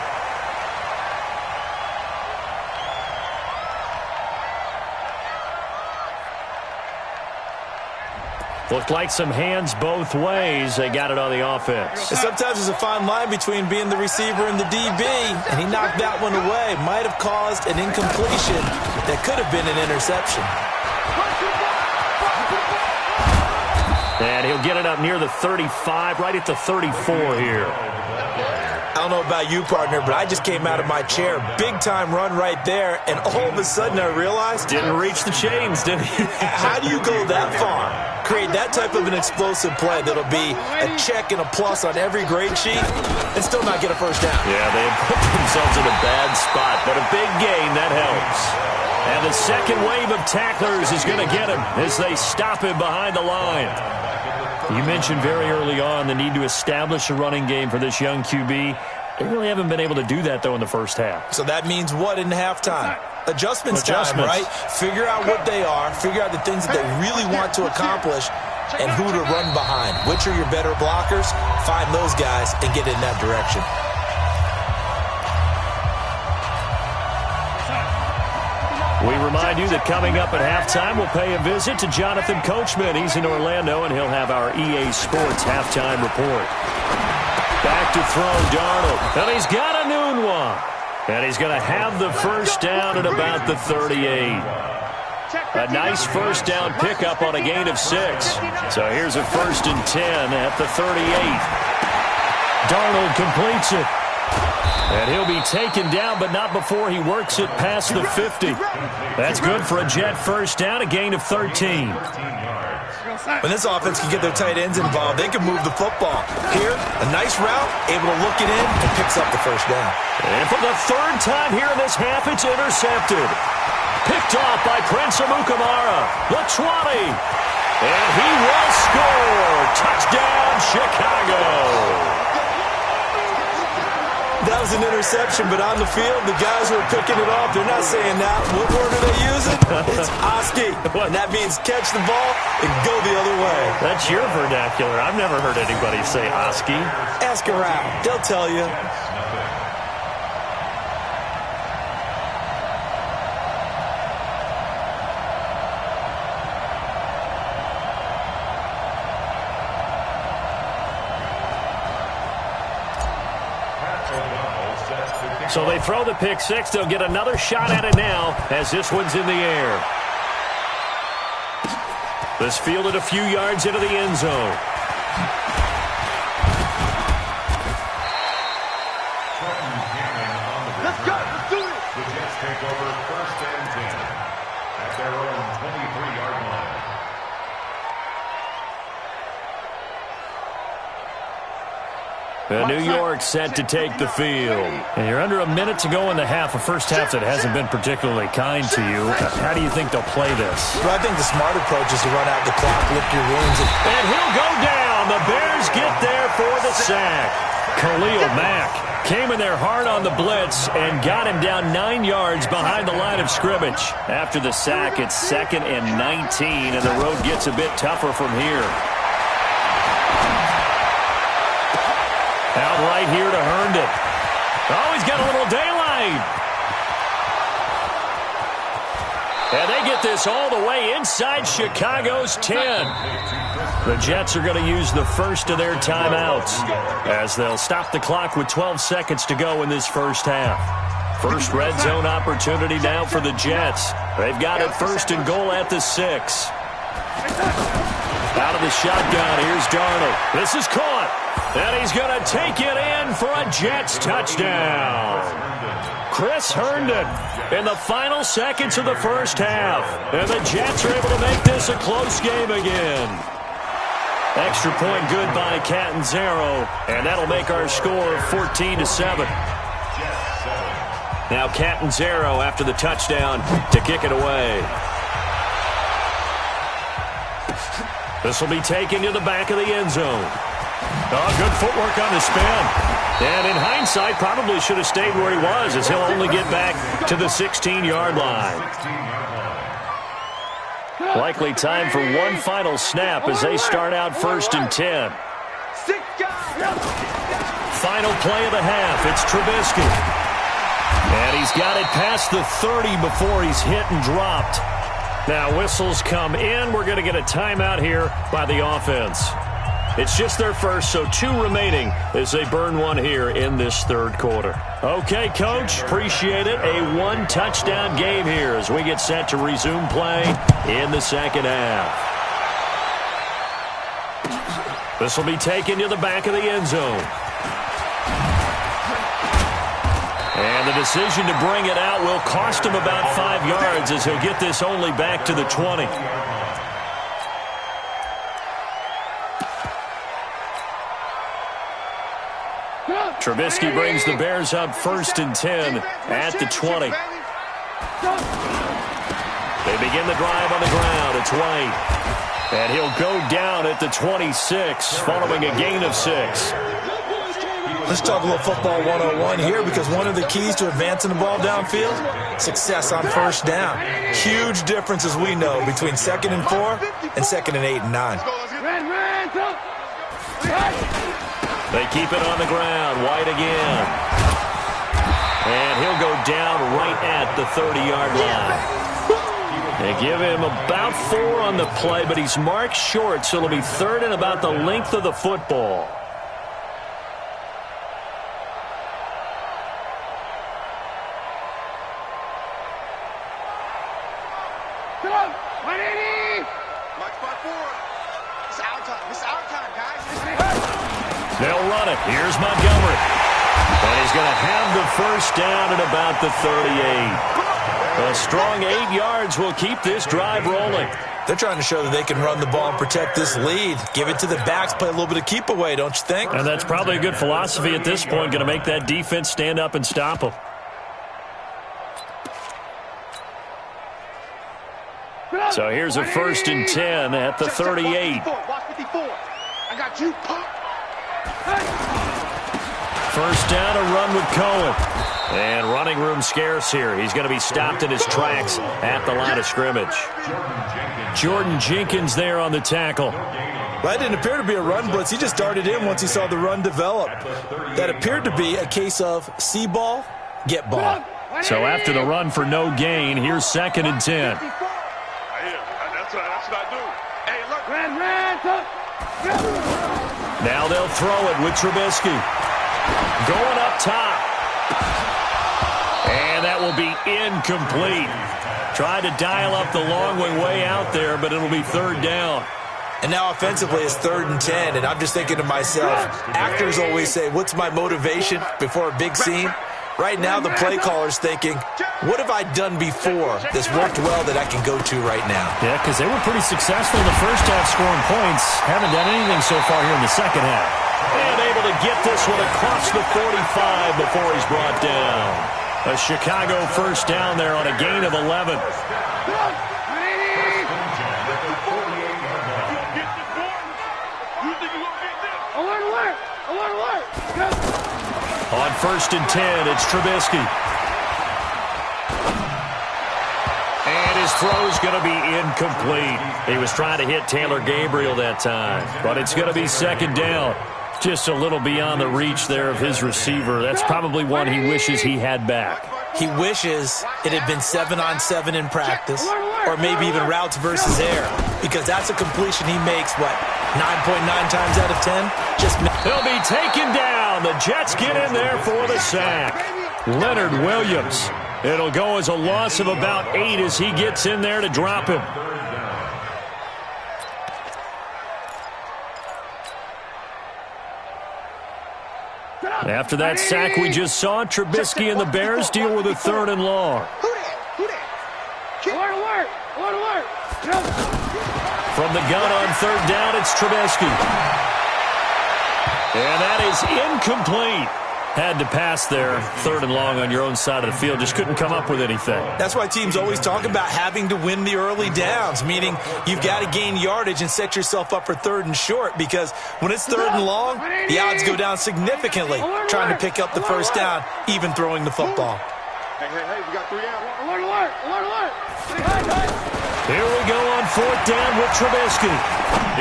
Looked like some hands both ways. They got it on the offense. And sometimes there's a fine line between being the receiver and the DB, and he knocked that one away. Might have caused an incompletion that could have been an interception. And he'll get it up near the 35, right at the 34 here. I don't know about you, partner, but I just came out of my chair. Big-time run right there, and all of a sudden I realized... Didn't reach the chains, did he? How do you go that far? Create that type of an explosive play that'll be a check and a plus on every grade sheet and still not get a first down. Yeah, they have put themselves in a bad spot, but a big gain, that helps. And the second wave of tacklers is going to get him as they stop him behind the line. You mentioned very early on the need to establish a running game for this young QB. They really haven't been able to do that, though, in the first half. So that means what in halftime? Adjustments time, right? Figure out what they are, figure out the things that they really want to accomplish, and who to run behind. Which are your better blockers? Find those guys and get in that direction. We remind you that coming up at halftime, we'll pay a visit to Jonathan Coachman. He's in Orlando, and he'll have our EA Sports halftime report. Back to throw, Darnold. And he's got a Okunwa. And he's going to have the first down at about the 38. A nice first down pickup on a gain of 6. So here's a 1st and 10 at the 38. Darnold completes it. And he'll be taken down, but not before he works it past the 50. That's good for a Jet first down, a gain of 13. When this offense can get their tight ends involved, they can move the football. Here, a nice route, able to look it in, and picks up the first down. And for the 3rd time here in this half, it's intercepted. Picked off by Prince Amukamara, the 20. And he will score. Touchdown, Chicago. That was an interception, but on the field, the guys who are picking it off, they're not saying that. What word are they using? It's Oski. And that means catch the ball and go the other way. That's your vernacular. I've never heard anybody say Oski. Ask around. They'll tell you. So they throw the pick 6. They'll get another shot at it now as this one's in the air. This fielded a few yards into the end zone. Let's go. Let's do it. The Jets take over 1st and 10 at their own 23-yard line. New York set to take the field. And you're under a minute to go in the half, a first half that hasn't been particularly kind to you. How do you think they'll play this? Well, I think the smart approach is to run out the clock, lift your wounds. And he'll go down. The Bears get there for the sack. Khalil Mack came in there hard on the blitz and got him down 9 yards behind the line of scrimmage. After the sack, it's 2nd and 19, and the road gets a bit tougher from here. Out right here to Herndon. Oh, he's got a little daylight. And they get this all the way inside Chicago's 10. The Jets are going to use the first of their timeouts as they'll stop the clock with 12 seconds to go in this first half. First red zone opportunity now for the Jets. They've got it 1st and goal at the 6. Out of the shotgun, here's Darnold. This is caught. And he's going to take it in for a Jets touchdown. Chris Herndon in the final seconds of the first half. And the Jets are able to make this a close game again. Extra point good by Catanzaro. And that'll make our score 14-7. Now Catanzaro after the touchdown to kick it away. This will be taken to the back of the end zone. Oh, good footwork on the spin. And in hindsight, probably should have stayed where he was as he'll only get back to the 16-yard line. Likely time for one final snap as they start out 1st and 10. Final play of the half. It's Trubisky. And he's got it past the 30 before he's hit and dropped. Now whistles come in. We're going to get a timeout here by the offense. It's just their first, so 2 remaining as they burn one here in this 3rd quarter. Okay, Coach, appreciate it. A 1-touchdown game here as we get set to resume play in the 2nd half. This will be taken to the back of the end zone. And the decision to bring it out will cost him about 5 yards as he'll get this only back to the 20. Trubisky brings the Bears up 1st and 10 at the 20. They begin the drive on the ground. It's White. And he'll go down at the 26 following a gain of 6. Let's talk a little football 101 here because one of the keys to advancing the ball downfield, success on first down. Huge difference, as we know, between 2nd and 4 and 2nd and 8 and 9. They keep it on the ground. White again. And he'll go down right at the 30-yard line. They give him about 4 on the play, but he's marked short, so it'll be 3rd and about the length of the football. They'll run it. Here's Montgomery. And he's going to have the first down at about the 38. A strong 8 yards will keep this drive rolling. They're trying to show that they can run the ball and protect this lead. Give it to the backs, play a little bit of keep away, don't you think? And that's probably a good philosophy at this point, going to make that defense stand up and stop them. So here's a 1st and 10 at the 38. I got you. First down, a run with Cohen. And running room scarce here. He's going to be stopped in his tracks at the line of scrimmage. Jordan Jenkins there on the tackle. Well, that didn't appear to be a run blitz. He just darted in once he saw the run develop. That appeared to be a case of see ball, get ball. So after the run for no gain, here's 2nd and 10. That's what I do. Hey, look. Now they'll throw it with Trubisky. Going up top. And that will be incomplete. Tried to dial up the long way out there, but it'll be 3rd down. And now offensively it's 3rd and 10, and I'm just thinking to myself, actors always say, what's my motivation before a big scene? Right now the play caller's thinking, what have I done before that's worked well that I can go to right now? Yeah, because they were pretty successful in the first half scoring points. Haven't done anything so far here in the second half. And able to get this one across the 45 before he's brought down. A Chicago first down there on a gain of 11. On 1st and 10, it's Trubisky. And his throw's going to be incomplete. He was trying to hit Taylor Gabriel that time, but it's going to be 2nd down. Just a little beyond the reach there of his receiver. That's probably one he wishes he had back. He wishes it had been 7-on-7 in practice, or maybe even routes versus air, because that's a completion he makes, 9.9 times out of 10? He'll be taken down. The Jets get in there for the sack. Leonard Williams. It'll go as a loss of about 8 as he gets in there to drop him. After that sack we just saw, Trubisky and the Bears deal with a 3rd and long. From the gun on 3rd down, it's Trubisky. And that is incomplete. Had to pass there. 3rd and long on your own side of the field. Just couldn't come up with anything. That's why teams always talk about having to win the early downs, meaning you've got to gain yardage and set yourself up for 3rd and short, because when it's 3rd and long, the odds go down significantly trying to pick up the first down, even throwing the football. Hey, we got 3 out. Alert. Here we go on 4th down with Trubisky.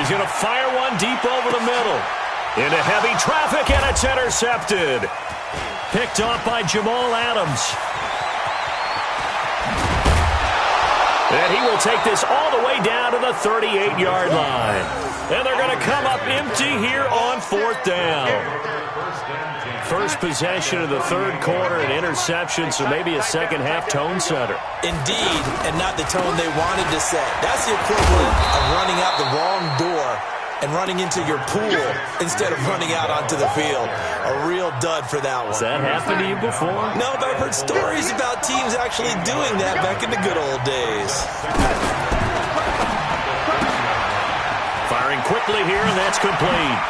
He's going to fire one deep over the middle. Into heavy traffic, and it's intercepted. Picked off by Jamal Adams. And he will take this all the way down to the 38-yard line. And they're going to come up empty here on 4th down. First possession of the 3rd quarter, an interception, so maybe a second-half tone setter. Indeed, and not the tone they wanted to set. That's the equivalent of running out the wrong door and running into your pool instead of running out onto the field. A real dud for that one. Has that happened to you before? No, but I've heard stories about teams actually doing that back in the good old days. Firing quickly here, and that's complete.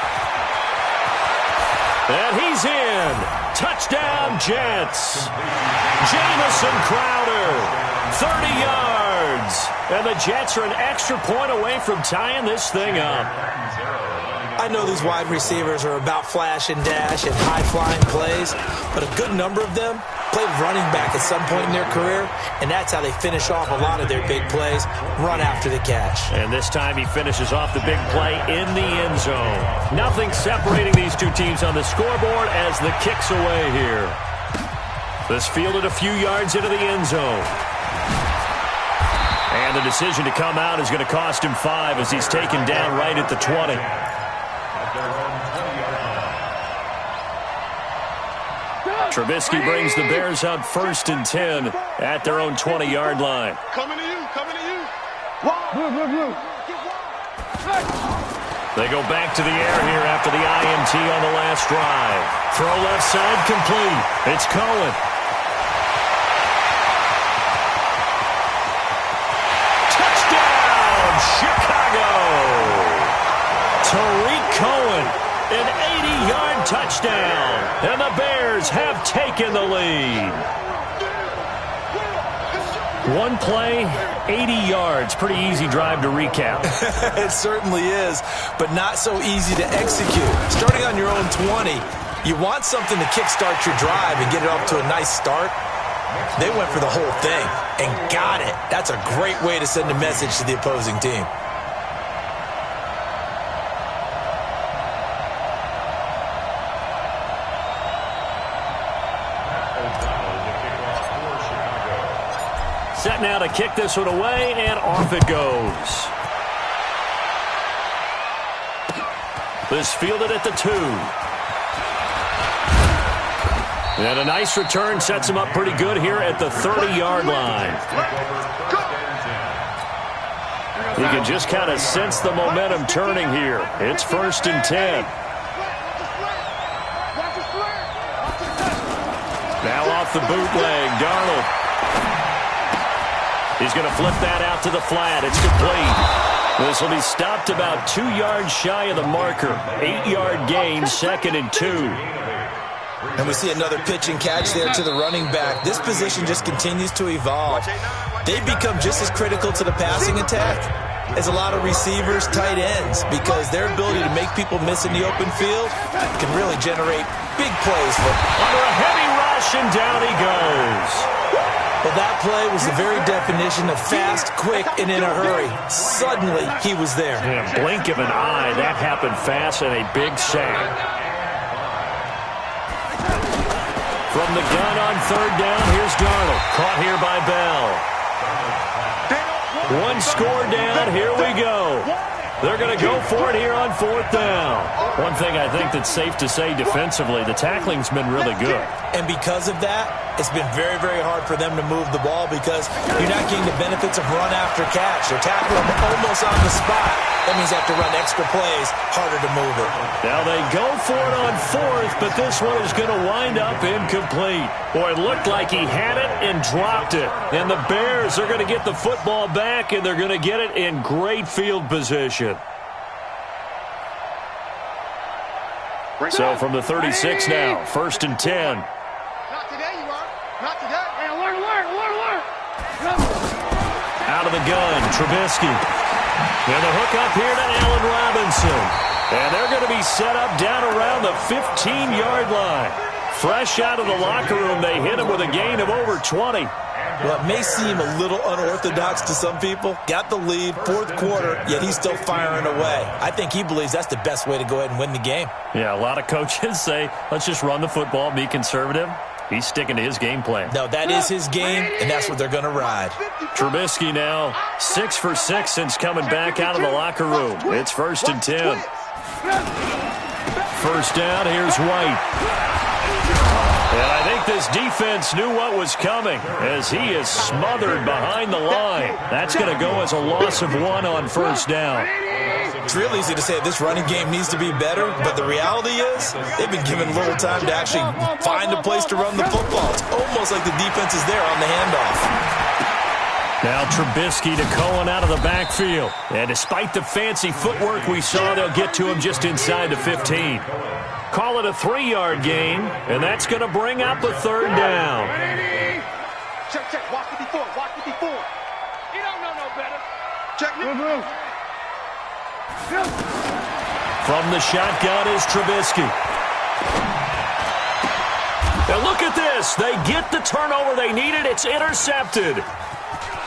And he's in. Touchdown, Jets. Jamison Crowder, 30 yards. And the Jets are an extra point away from tying this thing up. I know these wide receivers are about flash and dash and high-flying plays, but a good number of them played running back at some point in their career, and that's how they finish off a lot of their big plays, run after the catch. And this time he finishes off the big play in the end zone. Nothing separating these two teams on the scoreboard as the kick's away here. This fielded a few yards into the end zone. And the decision to come out is going to cost him 5 as he's taken down right at the 20. Trubisky brings the Bears up 1st and 10 at their own 20-yard line. Coming to you. They go back to the air here after the INT on the last drive. Throw left side complete. It's Cohen. Touchdown, Chicago! Tariq Cohen, an 80-yard touchdown. And the Bears have taken the lead. One play, 80 yards. Pretty easy drive to recap. It certainly is, but not so easy to execute. Starting on your own 20, you want something to kickstart your drive and get it off to a nice start. They went for the whole thing and got it. That's a great way to send a message to the opposing team. Set now to kick this one away, and off it goes. This fielded at the 2. And a nice return sets him up pretty good here at the 30-yard line. You can just kind of sense the momentum turning here. It's 1st and 10. Now off the bootleg, Darnold. He's going to flip that out to the flat. It's complete. This will be stopped about 2 yards shy of the marker. 8-yard gain, 2nd and 2. And we see another pitch and catch there to the running back. This position just continues to evolve. They become just as critical to the passing attack as a lot of receivers, tight ends, because their ability to make people miss in the open field can really generate big plays for them. Under a heavy rush, and down he goes. Well, that play was the very definition of fast, quick, and in a hurry. Suddenly, he was there. In a blink of an eye, that happened fast, and a big sack. From the gun on 3rd down, here's Darnold. Caught here by Bell. One score down, here we go. They're going to go for it here on 4th down. One thing I think that's safe to say defensively, the tackling's been really good. And because of that, it's been very, very hard for them to move the ball because you're not getting the benefits of run after catch. They're tackling them almost on the spot. That means they have to run extra plays, harder to move it. Now they go for it on 4th, but this one is going to wind up incomplete. Boy, it looked like he had it and dropped it. And the Bears are going to get the football back, and they're going to get it in great field position. So from the 36 now, 1st and 10. Not today, you are. Not today. Hey, alert. Out of the gun, Trubisky. And the hook up here to Allen Robinson. And they're going to be set up down around the 15-yard line. Fresh out of the locker room, they hit him with a gain of over 20. Well, it may seem a little unorthodox to some people. Got the lead, 4th quarter, yet he's still firing away. I think he believes that's the best way to go ahead and win the game. Yeah, a lot of coaches say, let's just run the football, be conservative. He's sticking to his game plan. No, that is his game, and that's what they're going to ride. Trubisky now 6 for 6 since coming back out of the locker room. It's 1st and 10. 1st down, here's White. And I think this defense knew what was coming as he is smothered behind the line. That's going to go as a loss of 1 on 1st down. It's real easy to say this running game needs to be better, but the reality is they've been given little time to actually find a place to run the football. It's almost like the defense is there on the handoff. Now Trubisky to Cohen out of the backfield. And despite the fancy footwork we saw, they'll get to him just inside the 15. Call it a 3-yard gain, and that's going to bring up a 3rd down. Check. Watch 54. You don't know no better. Check. From the shotgun is Trubisky. Now look at this. They get the turnover they needed. It's intercepted.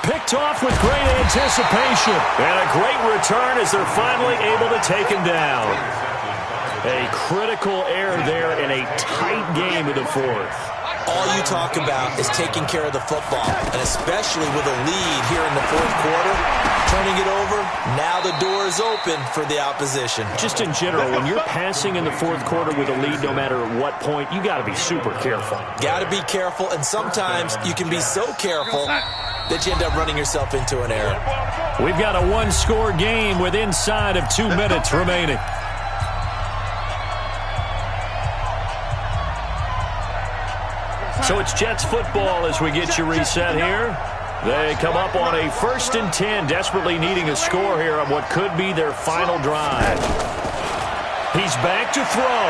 Picked off with great anticipation. And a great return as they're finally able to take him down. A critical error there in a tight game of the 4th. All you talk about is taking care of the football, and especially with a lead here in the 4th quarter, turning it over, now the door is open for the opposition. Just in general, when you're passing in the 4th quarter with a lead, no matter at what point, you got to be super careful. Got to be careful, and sometimes you can be so careful that you end up running yourself into an error. We've got a one-score game with inside of 2 minutes remaining. So it's Jets football as we get you reset here. They come up on a 1st and 10, desperately needing a score here on what could be their final drive. He's back to throw.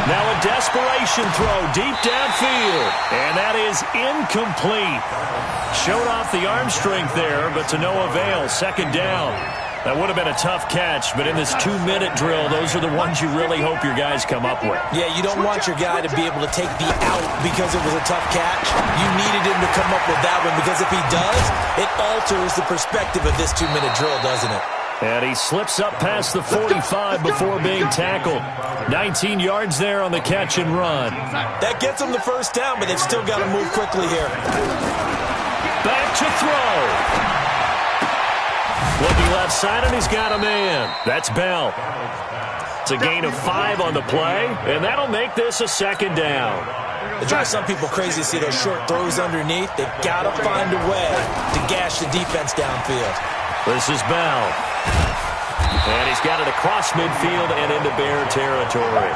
Now a desperation throw deep downfield, and that is incomplete. Showed off the arm strength there, but to no avail. 2nd down. That would have been a tough catch, but in this 2-minute drill, those are the ones you really hope your guys come up with. Yeah, you don't want your guy to be able to take the out because it was a tough catch. You needed him to come up with that one, because if he does, it alters the perspective of this 2-minute drill, doesn't it? And he slips up past the 45 before being tackled. 19 yards there on the catch and run. That gets them the 1st down, but they've still got to move quickly here. Back to throw. Looking left side, and he's got a man. That's Bell. It's a gain of 5 on the play, and that'll make this a 2nd down. It drives some people crazy to see those short throws underneath. They've got to find a way to gash the defense downfield. This is Bell. And he's got it across midfield and into Bear territory.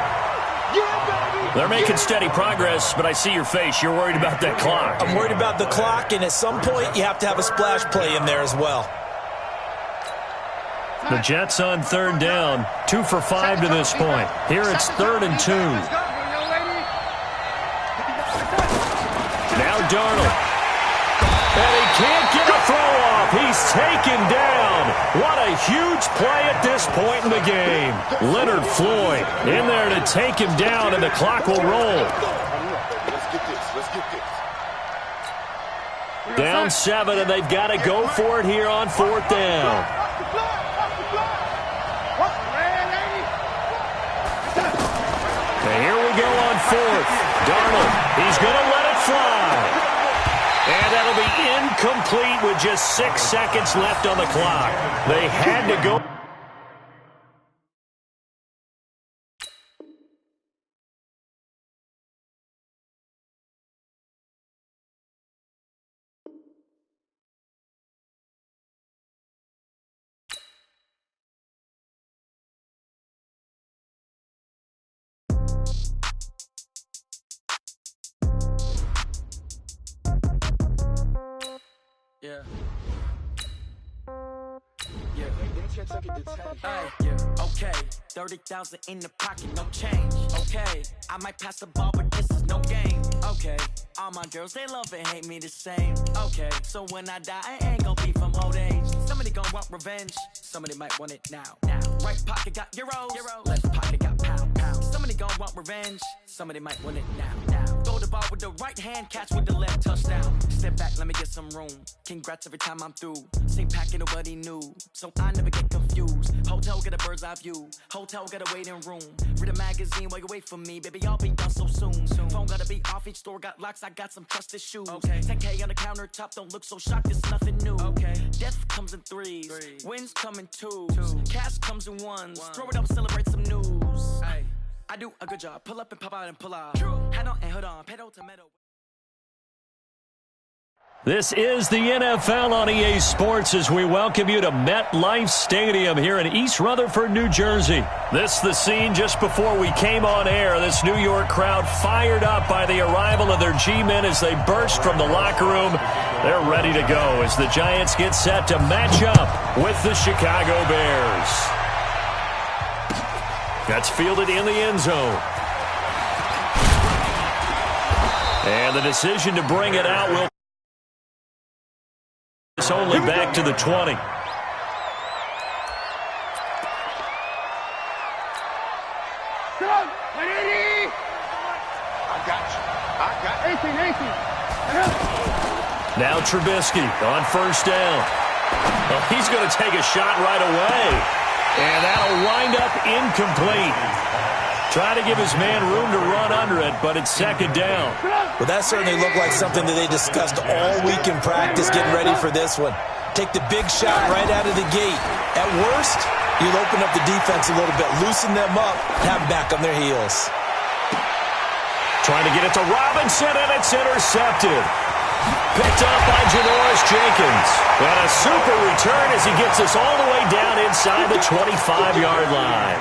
They're making steady progress, but I see your face. You're worried about that clock. I'm worried about the clock, and at some point you have to have a splash play in there as well. The Jets on 3rd down, 2 for 5 to this point. Here it's 3rd and 2. Now Darnold. And he can't get a throw off. He's taken down. What a huge play at this point in the game. Leonard Floyd in there to take him down, and the clock will roll. Down 7, and they've got to go for it here on 4th down. And here we go on 4th. Darnold, he's going to let it fly. And that'll be incomplete with just 6 seconds left on the clock. They had to go. Yeah. Yeah. Okay. 30,000 in the pocket, no change. Okay. I might pass the ball, but this is no game. Okay. All my girls, they love and hate me the same. Okay. So when I die, I ain't gonna be from old age. Somebody gonna want revenge. Somebody might want it now. Right pocket got euros. Left pocket got pound. Somebody gonna want revenge. Somebody might want it now. Throw the ball with the right hand, catch with the left, touchdown. Step back, let me get some room. Congrats every time I'm through. Same packet, nobody knew, so I never get confused. Hotel get a bird's eye view. Hotel get a waiting room. Read a magazine while you wait for me, baby. I'll be done so soon. Phone gotta be off. Each store got locks. I got some trusted shoes. Okay. 10K on the countertop. Don't look so shocked. It's nothing new. Okay. Death comes in threes. Wins come in twos. Cash comes in ones. Throw it up, celebrate some news. Ay. I do a good job. Pull up and pop out and pull out. Head on and hood on. Pedal to metal. This is the NFL on EA Sports as we welcome you to MetLife Stadium here in East Rutherford, New Jersey. This is the scene just before we came on air. This New York crowd fired up by the arrival of their G-men as they burst from the locker room. They're ready to go as the Giants get set to match up with the Chicago Bears. That's fielded in the end zone. And the decision to bring it out will it's only back to the 20. I got you. Now Trubisky on first down. Well, he's going to take a shot right away. And that'll wind up incomplete. Try to give his man room to run under it, but it's second down. Well, that certainly looked like something that they discussed all week in practice getting ready for this one. Take the big shot right out of the gate. At worst, you'll open up the defense a little bit, loosen them up, have them back on their heels. Trying to get it to Robinson, and it's intercepted. picked off by Janoris Jenkins. And a super return as he gets us all the way down inside the 25-yard line.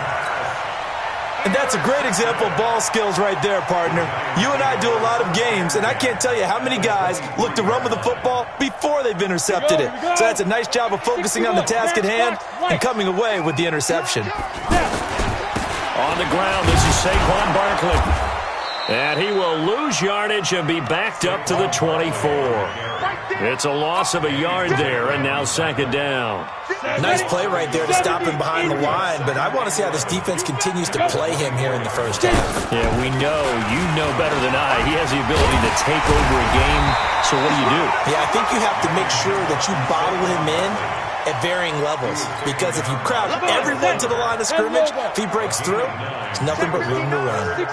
And that's a great example of ball skills right there, partner. You and I do a lot of games, and I can't tell you how many guys look to run with the football before they've intercepted it. So that's a nice job of focusing on the task at hand and coming away with the interception. On the ground, this is Saquon Barkley. And he will lose yardage and be backed up to the 24. It's a loss of a yard there, and now second down. Nice play right there to stop him behind the line, but I want to see how this defense continues to play him here in the first half. Yeah, we know. You know better than I. He has the ability to take over a game, so what do? Yeah, I think you have to make sure that you bottle him in at varying levels, because if you crowd everyone to the line of scrimmage, if he breaks through, there's nothing but room to run.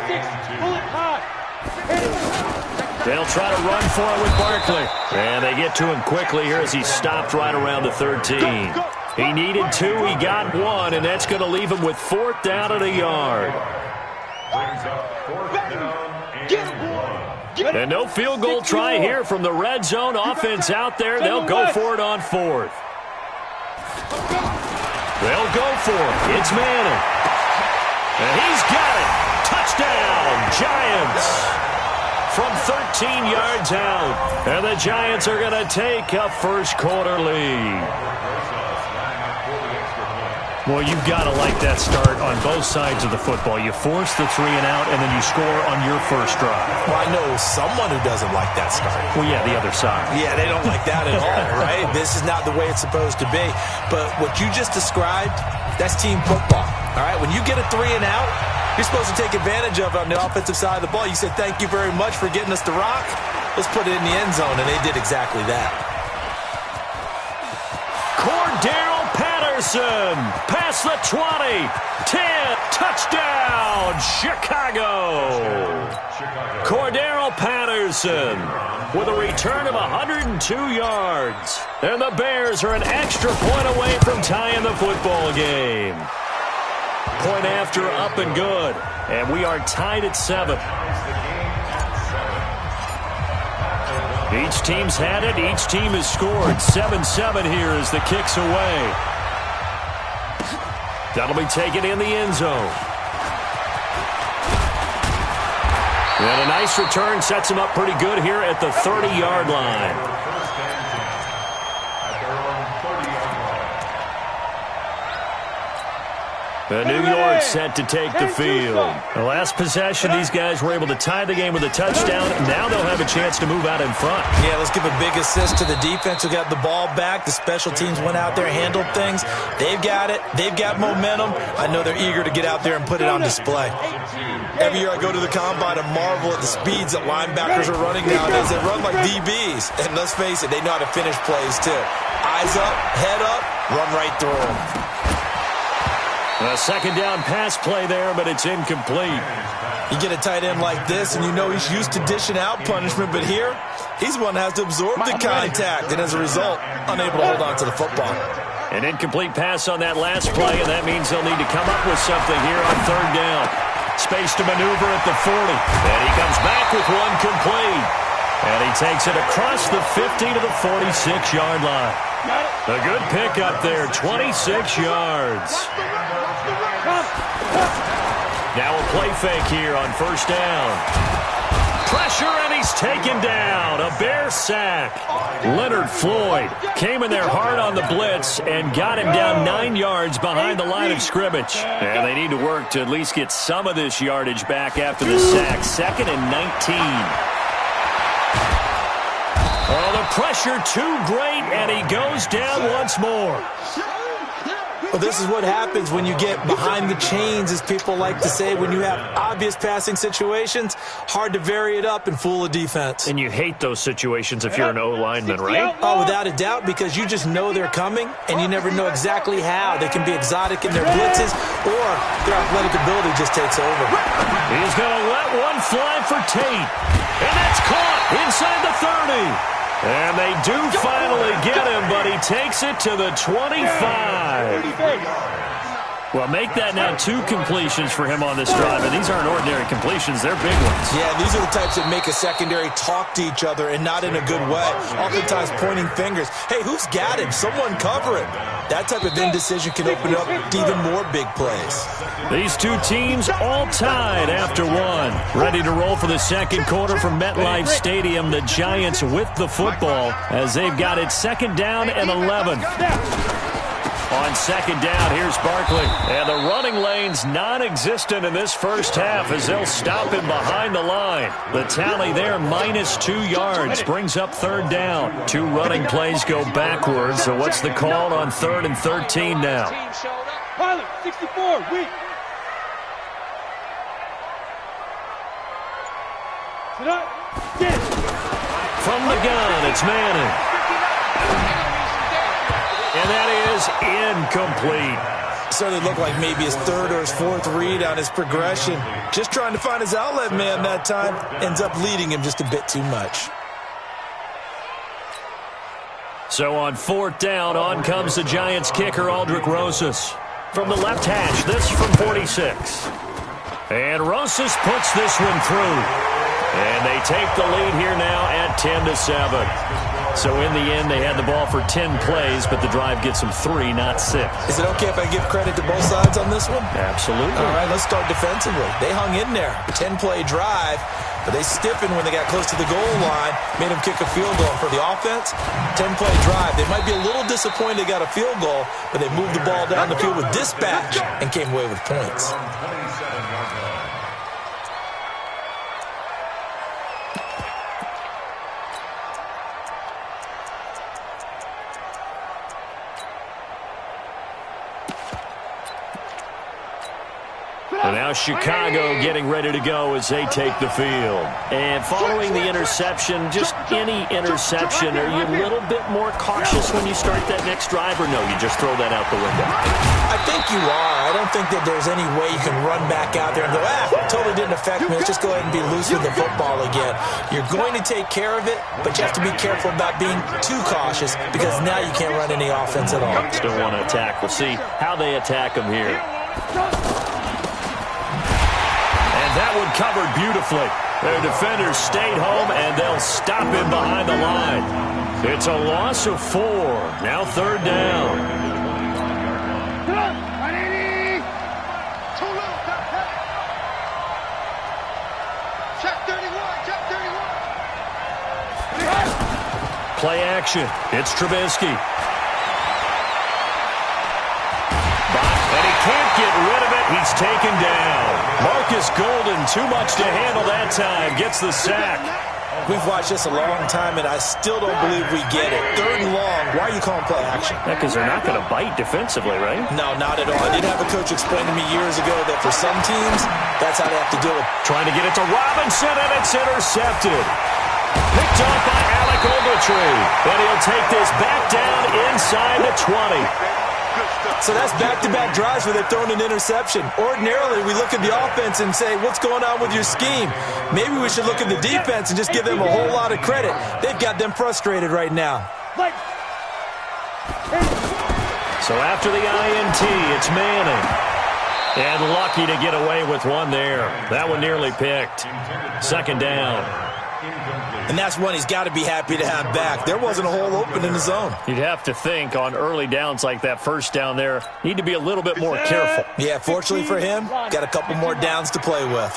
They'll try to run for it with Barkley. And they get to him quickly here as he stopped right around the 13. He needed 2, he got 1, and that's going to leave him with 4th down and a yard. And no field goal try here from the red zone offense out there. They'll go for it on 4th. They'll go for it. It's Manning. And he's got it. Touchdown, Giants. From 13 yards out. And the Giants are going to take a first quarter lead. Well, you've got to like that start on both sides of the football. You force the 3 and out, and then you score on your first drive. Well, I know someone who doesn't like that start. Well, yeah, the other side. Yeah, they don't like that at all, right? This is not the way it's supposed to be. But what you just described, that's team football, all right? When you get a 3 and out, you're supposed to take advantage of it on the offensive side of the ball. You said, thank you very much for getting us to rock. Let's put it in the end zone, and they did exactly that. Cordero Patterson, past the 20, 10, touchdown, Chicago. Cordero Patterson with a return of 102 yards. And the Bears are an extra point away from tying the football game. Point after, up and good. And we are tied at 7. Each team's had it. Each team has scored. 7-7 here as the kick's away. That'll be taken in the end zone. And a nice return sets him up pretty good here at the 30-yard line. New York set to take the field. The last possession, these guys were able to tie the game with a touchdown. Now they'll have a chance to move out in front. Yeah, let's give a big assist to the defense who got the ball back. The special teams went out there, handled things. They've got it. They've got momentum. I know they're eager to get out there and put it on display. Every year I go to the combine and marvel at the speeds that linebackers are running nowadays. They run like DBs. And let's face it, they know how to finish plays too. Eyes up, head up, run right through them. A second down pass play there, but it's incomplete. You get a tight end like this, and you know he's used to dishing out punishment, but here, he's one that has to absorb the contact, and as a result, unable to hold on to the football. An incomplete pass on that last play, and that means they'll need to come up with something here on third down. Space to maneuver at the 40, and he comes back with one complete. And he takes it across the 50 to the 46-yard line. A good pickup there, 26 yards. Now a play fake here on first down. Pressure, and he's taken down. A Bear sack. Leonard Floyd came in there hard on the blitz and got him down 9 yards behind the line of scrimmage. And they need to work to at least get some of this yardage back after the sack. 2nd and 19. Oh, the pressure too great, and he goes down once more. Well, this is what happens when you get behind the chains, as people like to say. When you have obvious passing situations, hard to vary it up and fool a defense. And you hate those situations if you're an O-lineman, right? Oh, without a doubt, because you just know they're coming, and you never know exactly how. They can be exotic in their blitzes, or their athletic ability just takes over. He's going to let one fly for Tate. And that's caught inside the 30. And they do finally get him, but he takes it to the 25. Well, make that now 2 completions for him on this drive, and these aren't ordinary completions. They're big ones. Yeah, these are the types that make a secondary talk to each other and not in a good way. Oftentimes pointing fingers. Hey, who's got him? Someone cover him. That type of indecision can open up to even more big plays. These two teams all tied after 1. Ready to roll for the second quarter from MetLife Stadium. The Giants with the football as they've got it 2nd down and 11. On 2nd down, here's Barkley. And the running lane's non-existent in this first half as they'll stop him behind the line. The tally there, -2 yards, brings up 3rd down. 2 running plays go backwards, so what's the call on 3rd and 13 now? Pilot, 64, weak. Sit up. Get. From the gun, it's Manning. And that is incomplete. Certainly looked like maybe his 3rd or his 4th read on his progression. Just trying to find his outlet man that time. Ends up leading him just a bit too much. So on 4th down, on comes the Giants kicker, Aldrick Rosas. From the left hash, this from 46. And Rosas puts this one through. And they take the lead here now at 10-7. So in the end, they had the ball for 10 plays, but the drive gets them 3, not 6. Is it okay if I give credit to both sides on this one? Absolutely. All right, let's start defensively. They hung in there. 10-play drive, but they stiffened when they got close to the goal line, made them kick a field goal. For the offense, 10-play drive. They might be a little disappointed they got a field goal, but they moved the ball down the field with dispatch and came away with points. And now Chicago getting ready to go as they take the field. And following the interception, just any interception, are you a little bit more cautious when you start that next drive, or no, you just throw that out the window? I think you are. I don't think that there's any way you can run back out there and go, totally didn't affect me. Let's just go ahead and be loose with the football again. You're going to take care of it, but you have to be careful about being too cautious because now you can't run any offense at all. Still want to attack. We'll see how they attack them here. That one covered beautifully. Their defenders stayed home, and they'll stop him behind the line. It's a loss of 4. Now 3rd down. Play action. It's Trubisky. And he can't get rid of it. He's taken down. Marcus Golden, too much to handle that time. Gets the sack. We've watched this a long time, and I still don't believe we get it. 3rd and long. Why are you calling play action? Yeah, because they're not going to bite defensively, right? No, not at all. I did have a coach explain to me years ago that for some teams, that's how they have to do it. Trying to get it to Robinson, and it's intercepted. Picked off by Alec Ogletree. And he'll take this back down inside the 20. So that's back-to-back drives where they've thrown an interception. Ordinarily, we look at the offense and say, what's going on with your scheme? Maybe we should look at the defense and just give them a whole lot of credit. They've got them frustrated right now. So after the INT, it's Manning. And lucky to get away with one there. That one nearly picked. 2nd down. And that's one he's got to be happy to have back. There wasn't a hole open in the zone. You'd have to think on early downs like that 1st down there, need to be a little bit more careful. Yeah, fortunately for him, got a couple more downs to play with.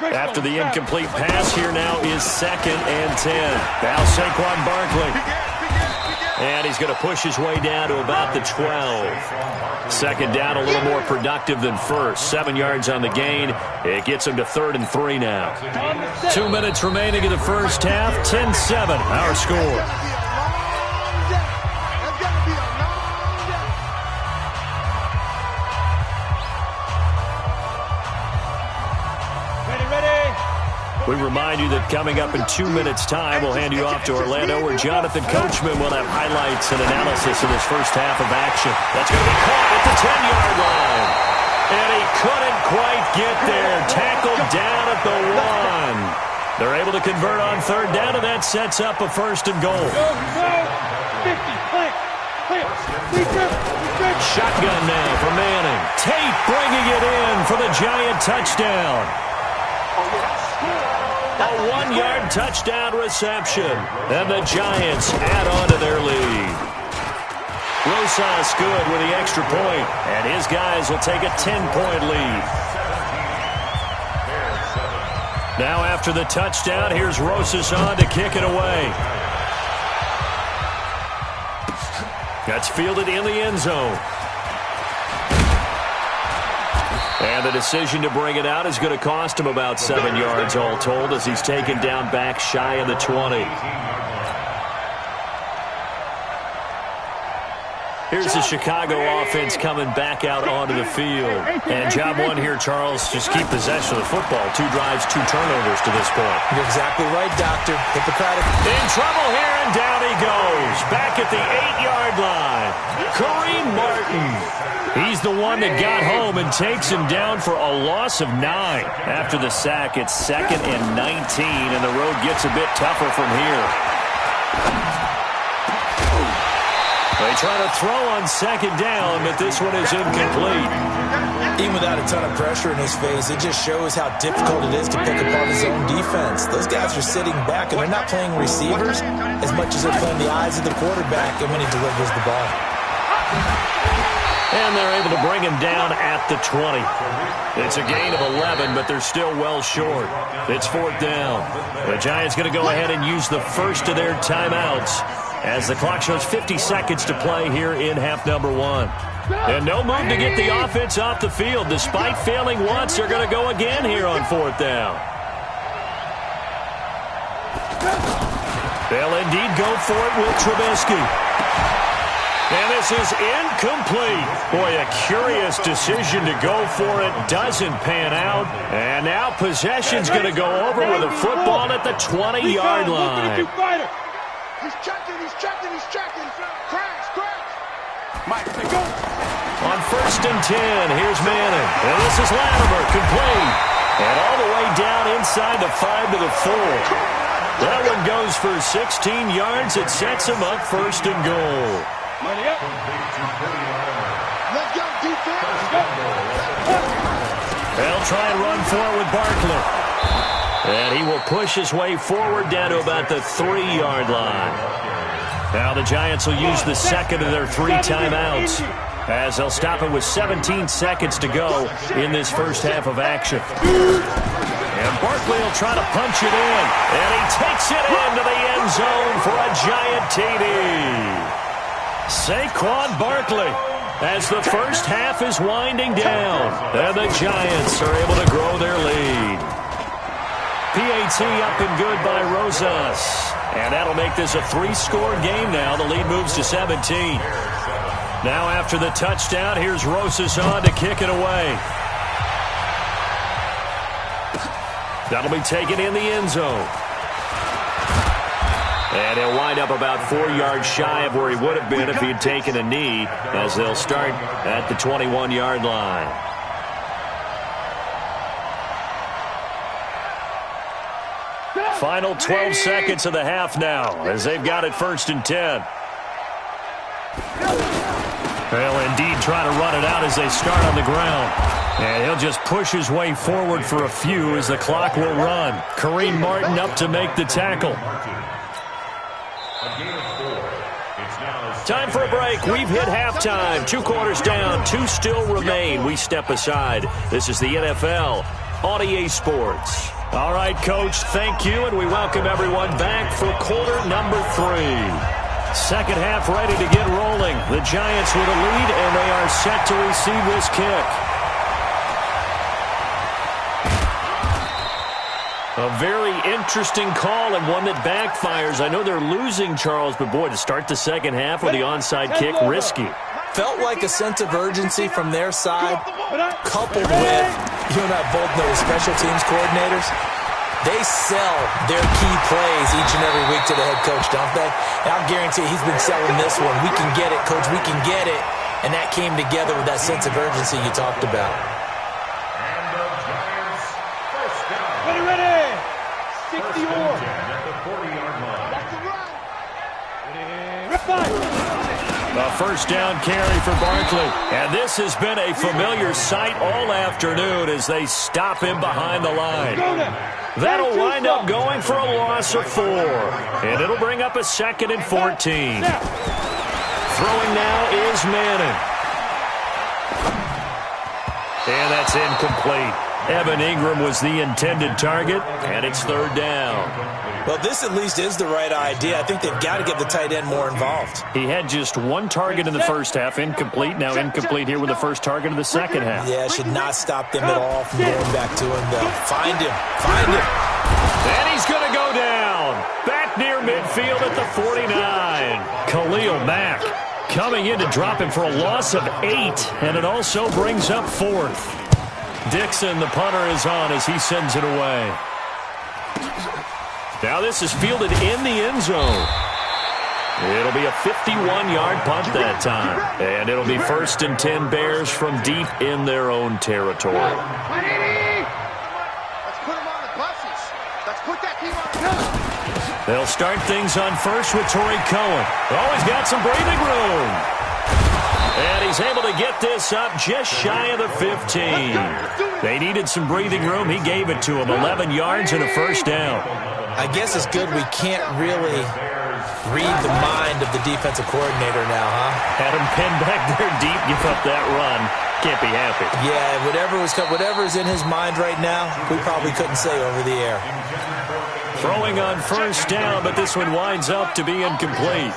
After the incomplete pass, here now is 2nd and 10. Now Saquon Barkley. And he's going to push his way down to about the 12. 2nd down, a little more productive than 1st. 7 yards on the gain. It gets him to 3rd and 3 now. 2 minutes remaining in the first half. 10-7, our score. We remind you that coming up in 2 minutes' time, we'll hand you off to Orlando, where Jonathan Coachman will have highlights and analysis of this first half of action. That's going to be caught at the 10-yard line. And he couldn't quite get there. Tackled down at the 1. They're able to convert on 3rd down, and that sets up a 1st and goal. Shotgun now for Manning. Tate for the Giant touchdown. A 1-yard touchdown reception. And the Giants add on to their lead. Rosas good with the extra point, and his guys will take a 10-point lead. Now after the touchdown, here's Rosas on to kick it away. That's fielded in the end zone. And the decision to bring it out is going to cost him about 7 yards all told as he's taken down back shy of the 20. Here's the Chicago offense coming back out onto the field. And job one here, Charles, just keep possession of the football. 2 drives, 2 turnovers to this point. You're exactly right, Doctor. Hippocratic. In trouble here, and down he goes. Back at the 8-yard line. Kareem Martin. He's the one that got home and takes him down for a loss of 9. After the sack, it's 2nd and 19, and the road gets a bit tougher from here. They try to throw on 2nd down, but this one is incomplete. Even without a ton of pressure in his face, it just shows how difficult it is to pick apart his own defense. Those guys are sitting back, and they're not playing receivers as much as they're playing the eyes of the quarterback and when he delivers the ball. And they're able to bring him down at the 20. It's a gain of 11, but they're still well short. It's 4th down. The Giants going to go ahead and use the first of their timeouts as the clock shows 50 seconds to play here in half number 1. And no move to get the offense off the field. Despite failing once, they're going to go again here on 4th down. They'll indeed go for it with Trubisky. And this is incomplete. Boy, a curious decision to go for it. Doesn't pan out. And now possession's going to go over with a football at the 20-yard line. He's checking. Crash. Mike, they go. On 1st and 10, here's Manning. And this is Latimer, complete. And all the way down inside the 5 to the 4. That one goes for 16 yards. It sets him up 1st and goal. Money up. Let's go, defense. They'll try and run for it with Barkley. And he will push his way forward down to about the 3-yard line. Now the Giants will use the 2nd of their 3 timeouts as they'll stop it with 17 seconds to go in this first half of action. And Barkley will try to punch it in. And he takes it into the end zone for a Giant TD. Saquon Barkley as the first half is winding down. And the Giants are able to grow their lead. PAT up and good by Rosas. And that'll make this a 3-score game now. The lead moves to 17. Now after the touchdown, here's Rosas on to kick it away. That'll be taken in the end zone. And he'll wind up about 4 yards shy of where he would have been if he had taken a knee, as they'll start at the 21-yard line. Final 12 seconds of the half now as they've got it 1st and 10. They'll indeed try to run it out as they start on the ground. And he'll just push his way forward for a few as the clock will run. Kareem Martin up to make the tackle. Time for a break. We've hit halftime. 2 quarters down. 2 still remain. We step aside. This is the NFL on EA Sports. All right, Coach, thank you, and we welcome everyone back for quarter number 3. Second half ready to get rolling. The Giants with a lead, and they are set to receive this kick. A very interesting call and one that backfires. I know they're losing, Charles, but boy, to start the second half with the onside kick, risky. Felt like a sense of urgency from their side, coupled with, you and I both know, special teams coordinators. They sell their key plays each and every week to the head coach, don't they? And I'll guarantee he's been selling this one. We can get it, Coach. We can get it. And that came together with that sense of urgency you talked about. Ready. 60 more. At the 40-yard line. That's the run. A first down carry for Barkley. And this has been a familiar sight all afternoon as they stop him behind the line. That'll wind up going for a loss of 4. And it'll bring up a 2nd and 14. Throwing now is Manning. And that's incomplete. Evan Ingram was the intended target, and it's 3rd down. Well, this at least is the right idea. I think they've got to get the tight end more involved. He had just 1 target in the first half, incomplete. Now incomplete here with the first target of the second half. Yeah, should not stop them at all from going back to him, though. Find him. Find him. And he's going to go down. Back near midfield at the 49. Khalil Mack coming in to drop him for a loss of 8, and it also brings up 4th. Dixon, the punter, is on as he sends it away. Now this is fielded in the end zone. It'll be a 51-yard punt that time. And it'll be 1st and 10 Bears from deep in their own territory. Let's put them on the buses. Let's put that team on the bus. They'll start things on first with Torrey Cohen. Oh, he's got some breathing room. And he's able to get this up just shy of the 15. They needed some breathing room. He gave it to him. 11 yards and a first down. I guess it's good we can't really read the mind of the defensive coordinator now, huh? Had him pinned back there deep, give up that run. Can't be happy. Yeah, whatever's in his mind right now, we probably couldn't say over the air. Throwing on first down, but this one winds up to be incomplete.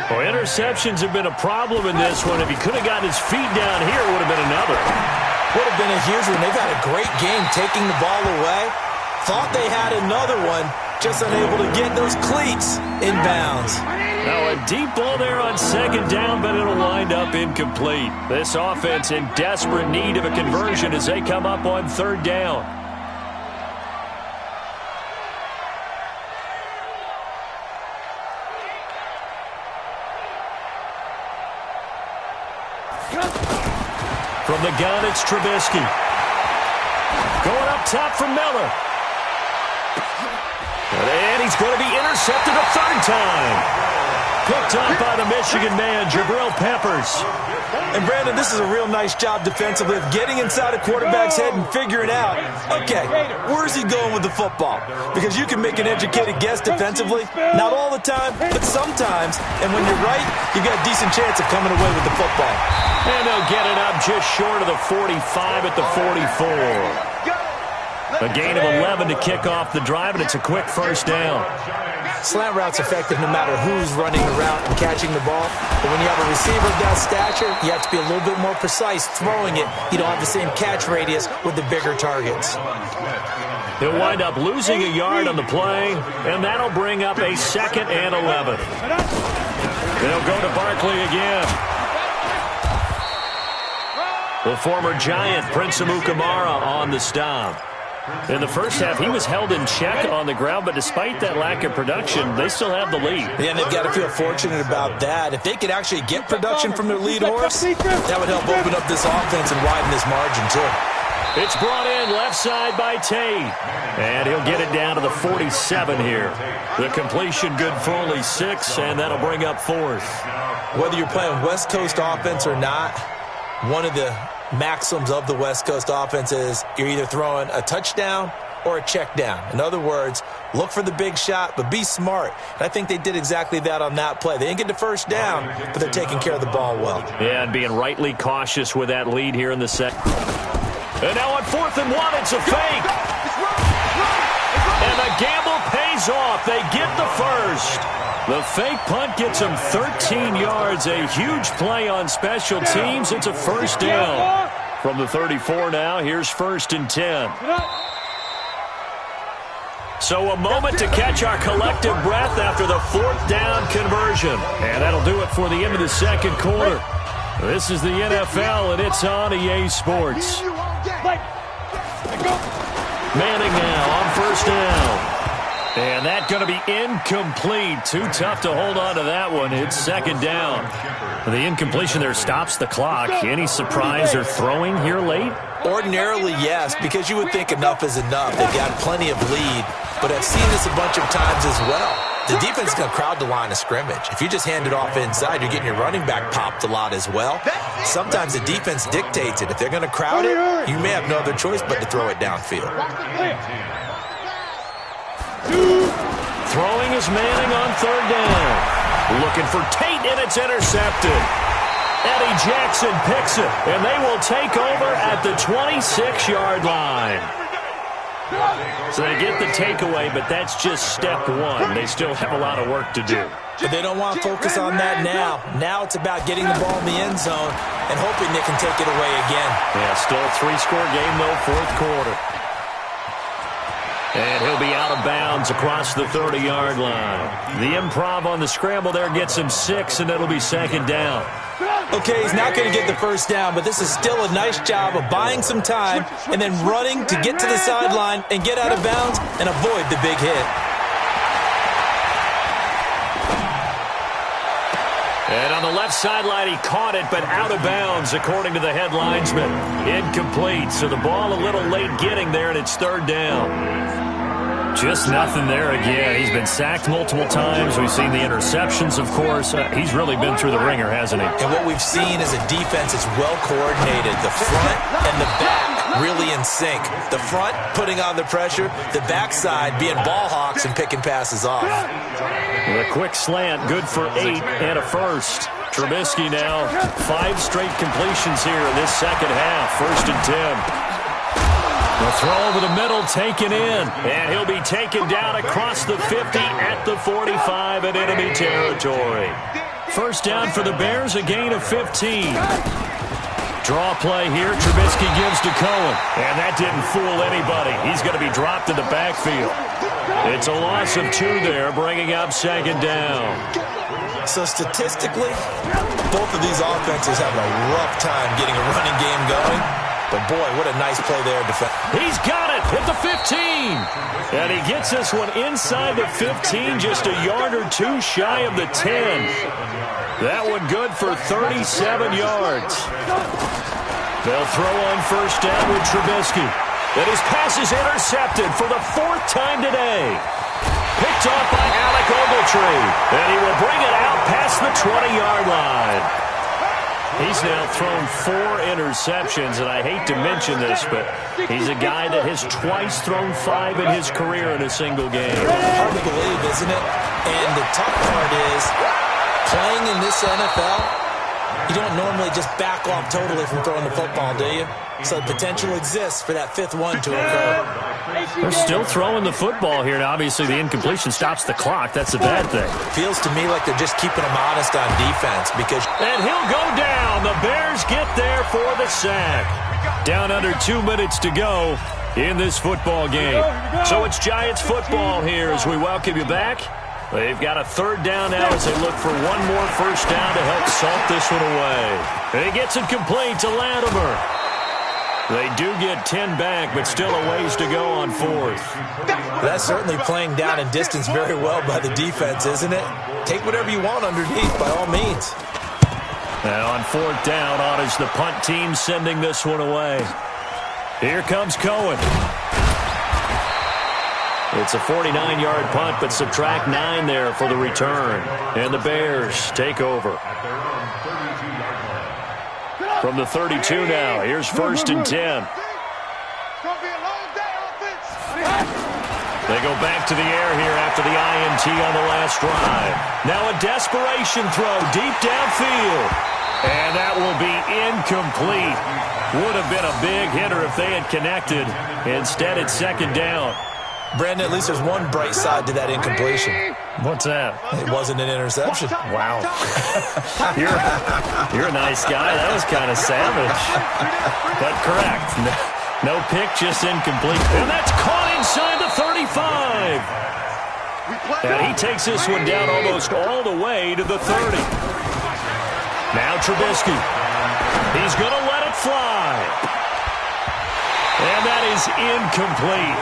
Well, interceptions have been a problem in this one. If he could have gotten his feet down here, it would have been another. Would have been a huge one. They've had a great game taking the ball away. Thought they had another one, just unable to get those cleats in bounds. Now a deep ball there on 2nd down, but it'll wind up incomplete. This offense in desperate need of a conversion as they come up on 3rd down. From the gun, it's Trubisky. Going up top for Miller. And he's going to be intercepted a 3rd time. Picked up by the Michigan man, Jabril Peppers. And, Brandon, this is a real nice job defensively of getting inside a quarterback's head and figuring out, okay, where's he going with the football? Because you can make an educated guess defensively. Not all the time, but sometimes. And when you're right, you've got a decent chance of coming away with the football. And they'll get it up just short of the 45 at the 44. A gain of 11 to kick off the drive, and it's a quick first down. Slant route's effective no matter who's running the route and catching the ball. But when you have a receiver of that stature, you have to be a little bit more precise throwing it. You don't have the same catch radius with the bigger targets. He'll wind up losing a yard on the play, and that'll bring up a 2nd and 11. They'll go to Barkley again. The former Giant, Prince Amukamara, on the stop. In the first half, he was held in check on the ground, but despite that lack of production, they still have the lead. Yeah, and they've got to feel fortunate about that. If they could actually get production from their lead horse, that would help open up this offense and widen this margin, too. It's brought in left side by Tate. And he'll get it down to the 47 here. The completion good for only 6, and that'll bring up 4th. Whether you're playing West Coast offense or not, one of the maxims of the West Coast offense is you're either throwing a touchdown or a check down. In other words, look for the big shot, but be smart. And I think they did exactly that on that play. They didn't get the first down, but they're taking care of the ball well. Yeah, and being rightly cautious with that lead here in the second. And now on 4th and 1, it's a fake. And the gamble pays off. They get the first. The fake punt gets him 13 yards. A huge play on special teams. It's a first down. From the 34 now, here's 1st and 10. So a moment to catch our collective breath after the 4th down conversion. And that'll do it for the end of the second quarter. This is the NFL, and it's on EA Sports. Manning now on first down. And that's going to be incomplete. Too tough to hold on to that one. It's 2nd down. The incompletion there stops the clock. Any surprise or throwing here late? Ordinarily, yes, because you would think enough is enough. They've got plenty of lead. But I've seen this a bunch of times as well. the defense is going to crowd the line of scrimmage. If you just hand it off inside, you're getting your running back popped a lot as well. Sometimes the defense dictates it. If they're going to crowd it, you may have no other choice but to throw it downfield. Throwing is Manning on third down. Looking for Tate, and it's intercepted. Eddie Jackson picks it, and they will take over at the 26-yard line. So they get the takeaway, but that's just step one. They still have a lot of work to do. But they don't want to focus on that now. Now it's about getting the ball in the end zone and hoping they can take it away again. Yeah, still a 3-score game, though, fourth quarter. And he'll be out of bounds across the 30-yard line. The improv on the scramble there gets him 6, and it'll be second down. Okay, he's not going to get the first down, but this is still a nice job of buying some time and then running to get to the sideline and get out of bounds and avoid the big hit. And on the left sideline, he caught it, but out of bounds, according to the head linesman. Incomplete, so the ball a little late getting there, and it's third down. Just nothing there again. He's been sacked multiple times. We've seen the interceptions, of course. He's really been through the ringer, hasn't he? And what we've seen is a defense that's well coordinated. The front and the back really in sync. The front putting on the pressure, the backside being ball hawks and picking passes off. The quick slant, good for 8 and a first. Trubisky now 5 straight completions here in this second half. First and 10. The throw over the middle, taken in, and he'll be taken down across the 50 at the 45 in enemy territory. First down for the Bears, a gain of 15. Draw play here, Trubisky gives to Cohen, and that didn't fool anybody. He's going to be dropped in the backfield. It's a loss of 2 there, bringing up second down. So statistically, both of these offenses have a rough time getting a running game going. But, boy, what a nice play there. He's got it at the 15. And he gets this one inside the 15, just a yard or 2 shy of the 10. That one good for 37 yards. They'll throw on first down with Trubisky. And his pass is intercepted for the 4th time today. Picked off by Alec Ogletree. And he will bring it out past the 20-yard line. He's now thrown 4 interceptions, and I hate to mention this, but he's a guy that has twice thrown 5 in his career in a single game. Hard to believe, isn't it? And the tough part is, playing in this NFL, you don't normally just back off totally from throwing the football, do you? So the potential exists for that 5th one to occur. They're still throwing the football here, and obviously the incompletion stops the clock. That's a bad thing. Feels to me like they're just keeping them honest on defense because... And he'll go down. The Bears get there for the sack. Down under 2 minutes to go in this football game. So it's Giants football here as we welcome you back. They've got a third down now as they look for one more first down to help salt this one away. And he gets it complete to Latimer. They do get 10 back, but still a ways to go on fourth. That's certainly playing down and distance very well by the defense, isn't it? Take whatever you want underneath, by all means. Now on fourth down, on is the punt team sending this one away. Here comes Cohen. It's a 49-yard punt, but subtract 9 there for the return. And the Bears take over. From the 32 now, here's first and 10. They go back to the air here after the INT on the last drive. Now a desperation throw deep downfield. And that will be incomplete. Would have been a big hitter if they had connected. Instead, it's second down. Brandon, at least there's one bright side to that incompletion. What's that? It wasn't an interception. Wow. You're a nice guy. That was kind of savage. But correct. No pick, just incomplete. And that's caught inside the 35. And he takes this one down almost all the way to the 30. Now Trubisky. He's going to let it fly. And that is incomplete.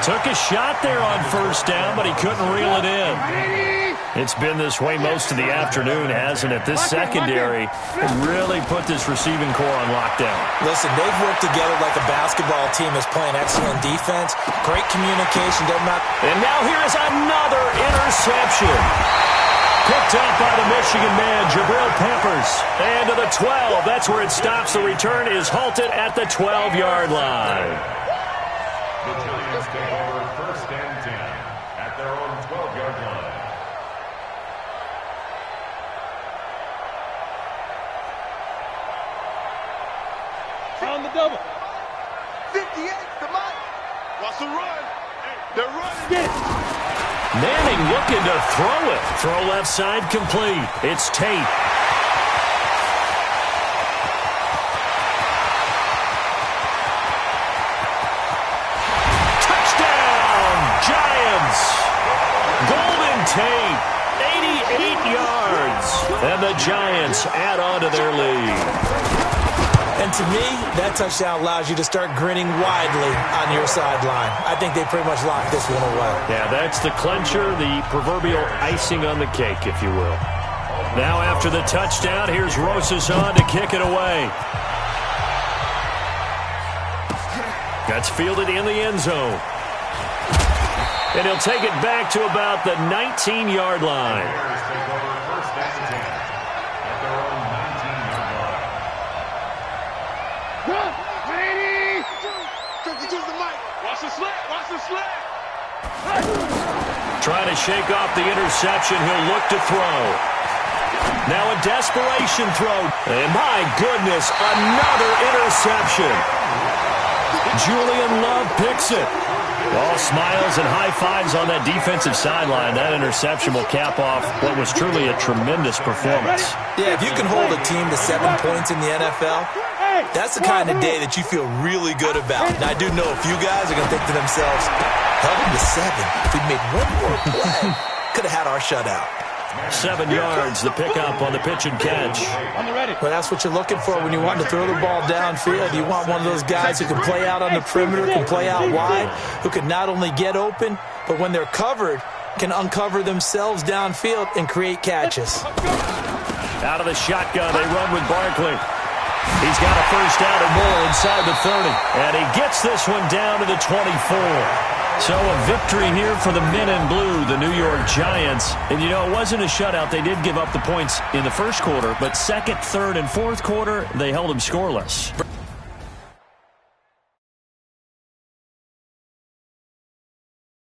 Took a shot there on first down, but he couldn't reel it in. It's been this way most of the afternoon, hasn't it? This secondary really put this receiving core on lockdown. Listen, they've worked together like a basketball team is playing excellent defense. Great communication. And now here is another interception. Picked up by the Michigan man, Jabril Peppers. And to the 12. That's where it stops. The return is halted at the 12-yard line. The Giants take over 1st and 10 at their own 12-yard line. On the double. 58, the mic. Watch the run. They're running. Get it. Manning looking to throw it. Throw left side complete. It's Tate. Touchdown, Giants. Golden Tate, 88 yards. And the Giants add on to their lead. And to me, that touchdown allows you to start grinning widely on your sideline. I think they pretty much locked this one away. Yeah, that's the clincher, the proverbial icing on the cake, if you will. Now after the touchdown, here's Rosas on to kick it away. That's fielded in the end zone. And he'll take it back to about the 19-yard line. Take over 1st and 10 at their own 19-yard line. Run. Ready. 52's the mic. Watch the slant. Watch the slant. Trying to shake off the interception. He'll look to throw. Now a desperation throw. And my goodness, another interception. Julian Love picks it. All smiles and high fives on that defensive sideline. That interception will cap off what was truly a tremendous performance. Yeah, if you can hold a team to 7 points in the NFL, that's the kind of day that you feel really good about. Now, I do know a few guys are going to think to themselves, held them to 7. If we made one more play, could have had our shutout. 7 yards, the pickup on the pitch and catch. On the ready. Well, that's what you're looking for when you want to throw the ball downfield. You want one of those guys who can play out on the perimeter, can play out wide, who can not only get open, but when they're covered, can uncover themselves downfield and create catches. Out of the shotgun, they run with Barkley. He's got a first down and more inside the 30. And he gets this one down to the 24. So a victory here for the men in blue, the New York Giants. And, you know, it wasn't a shutout. They did give up the points in the first quarter, but second, third, and fourth quarter, they held them scoreless.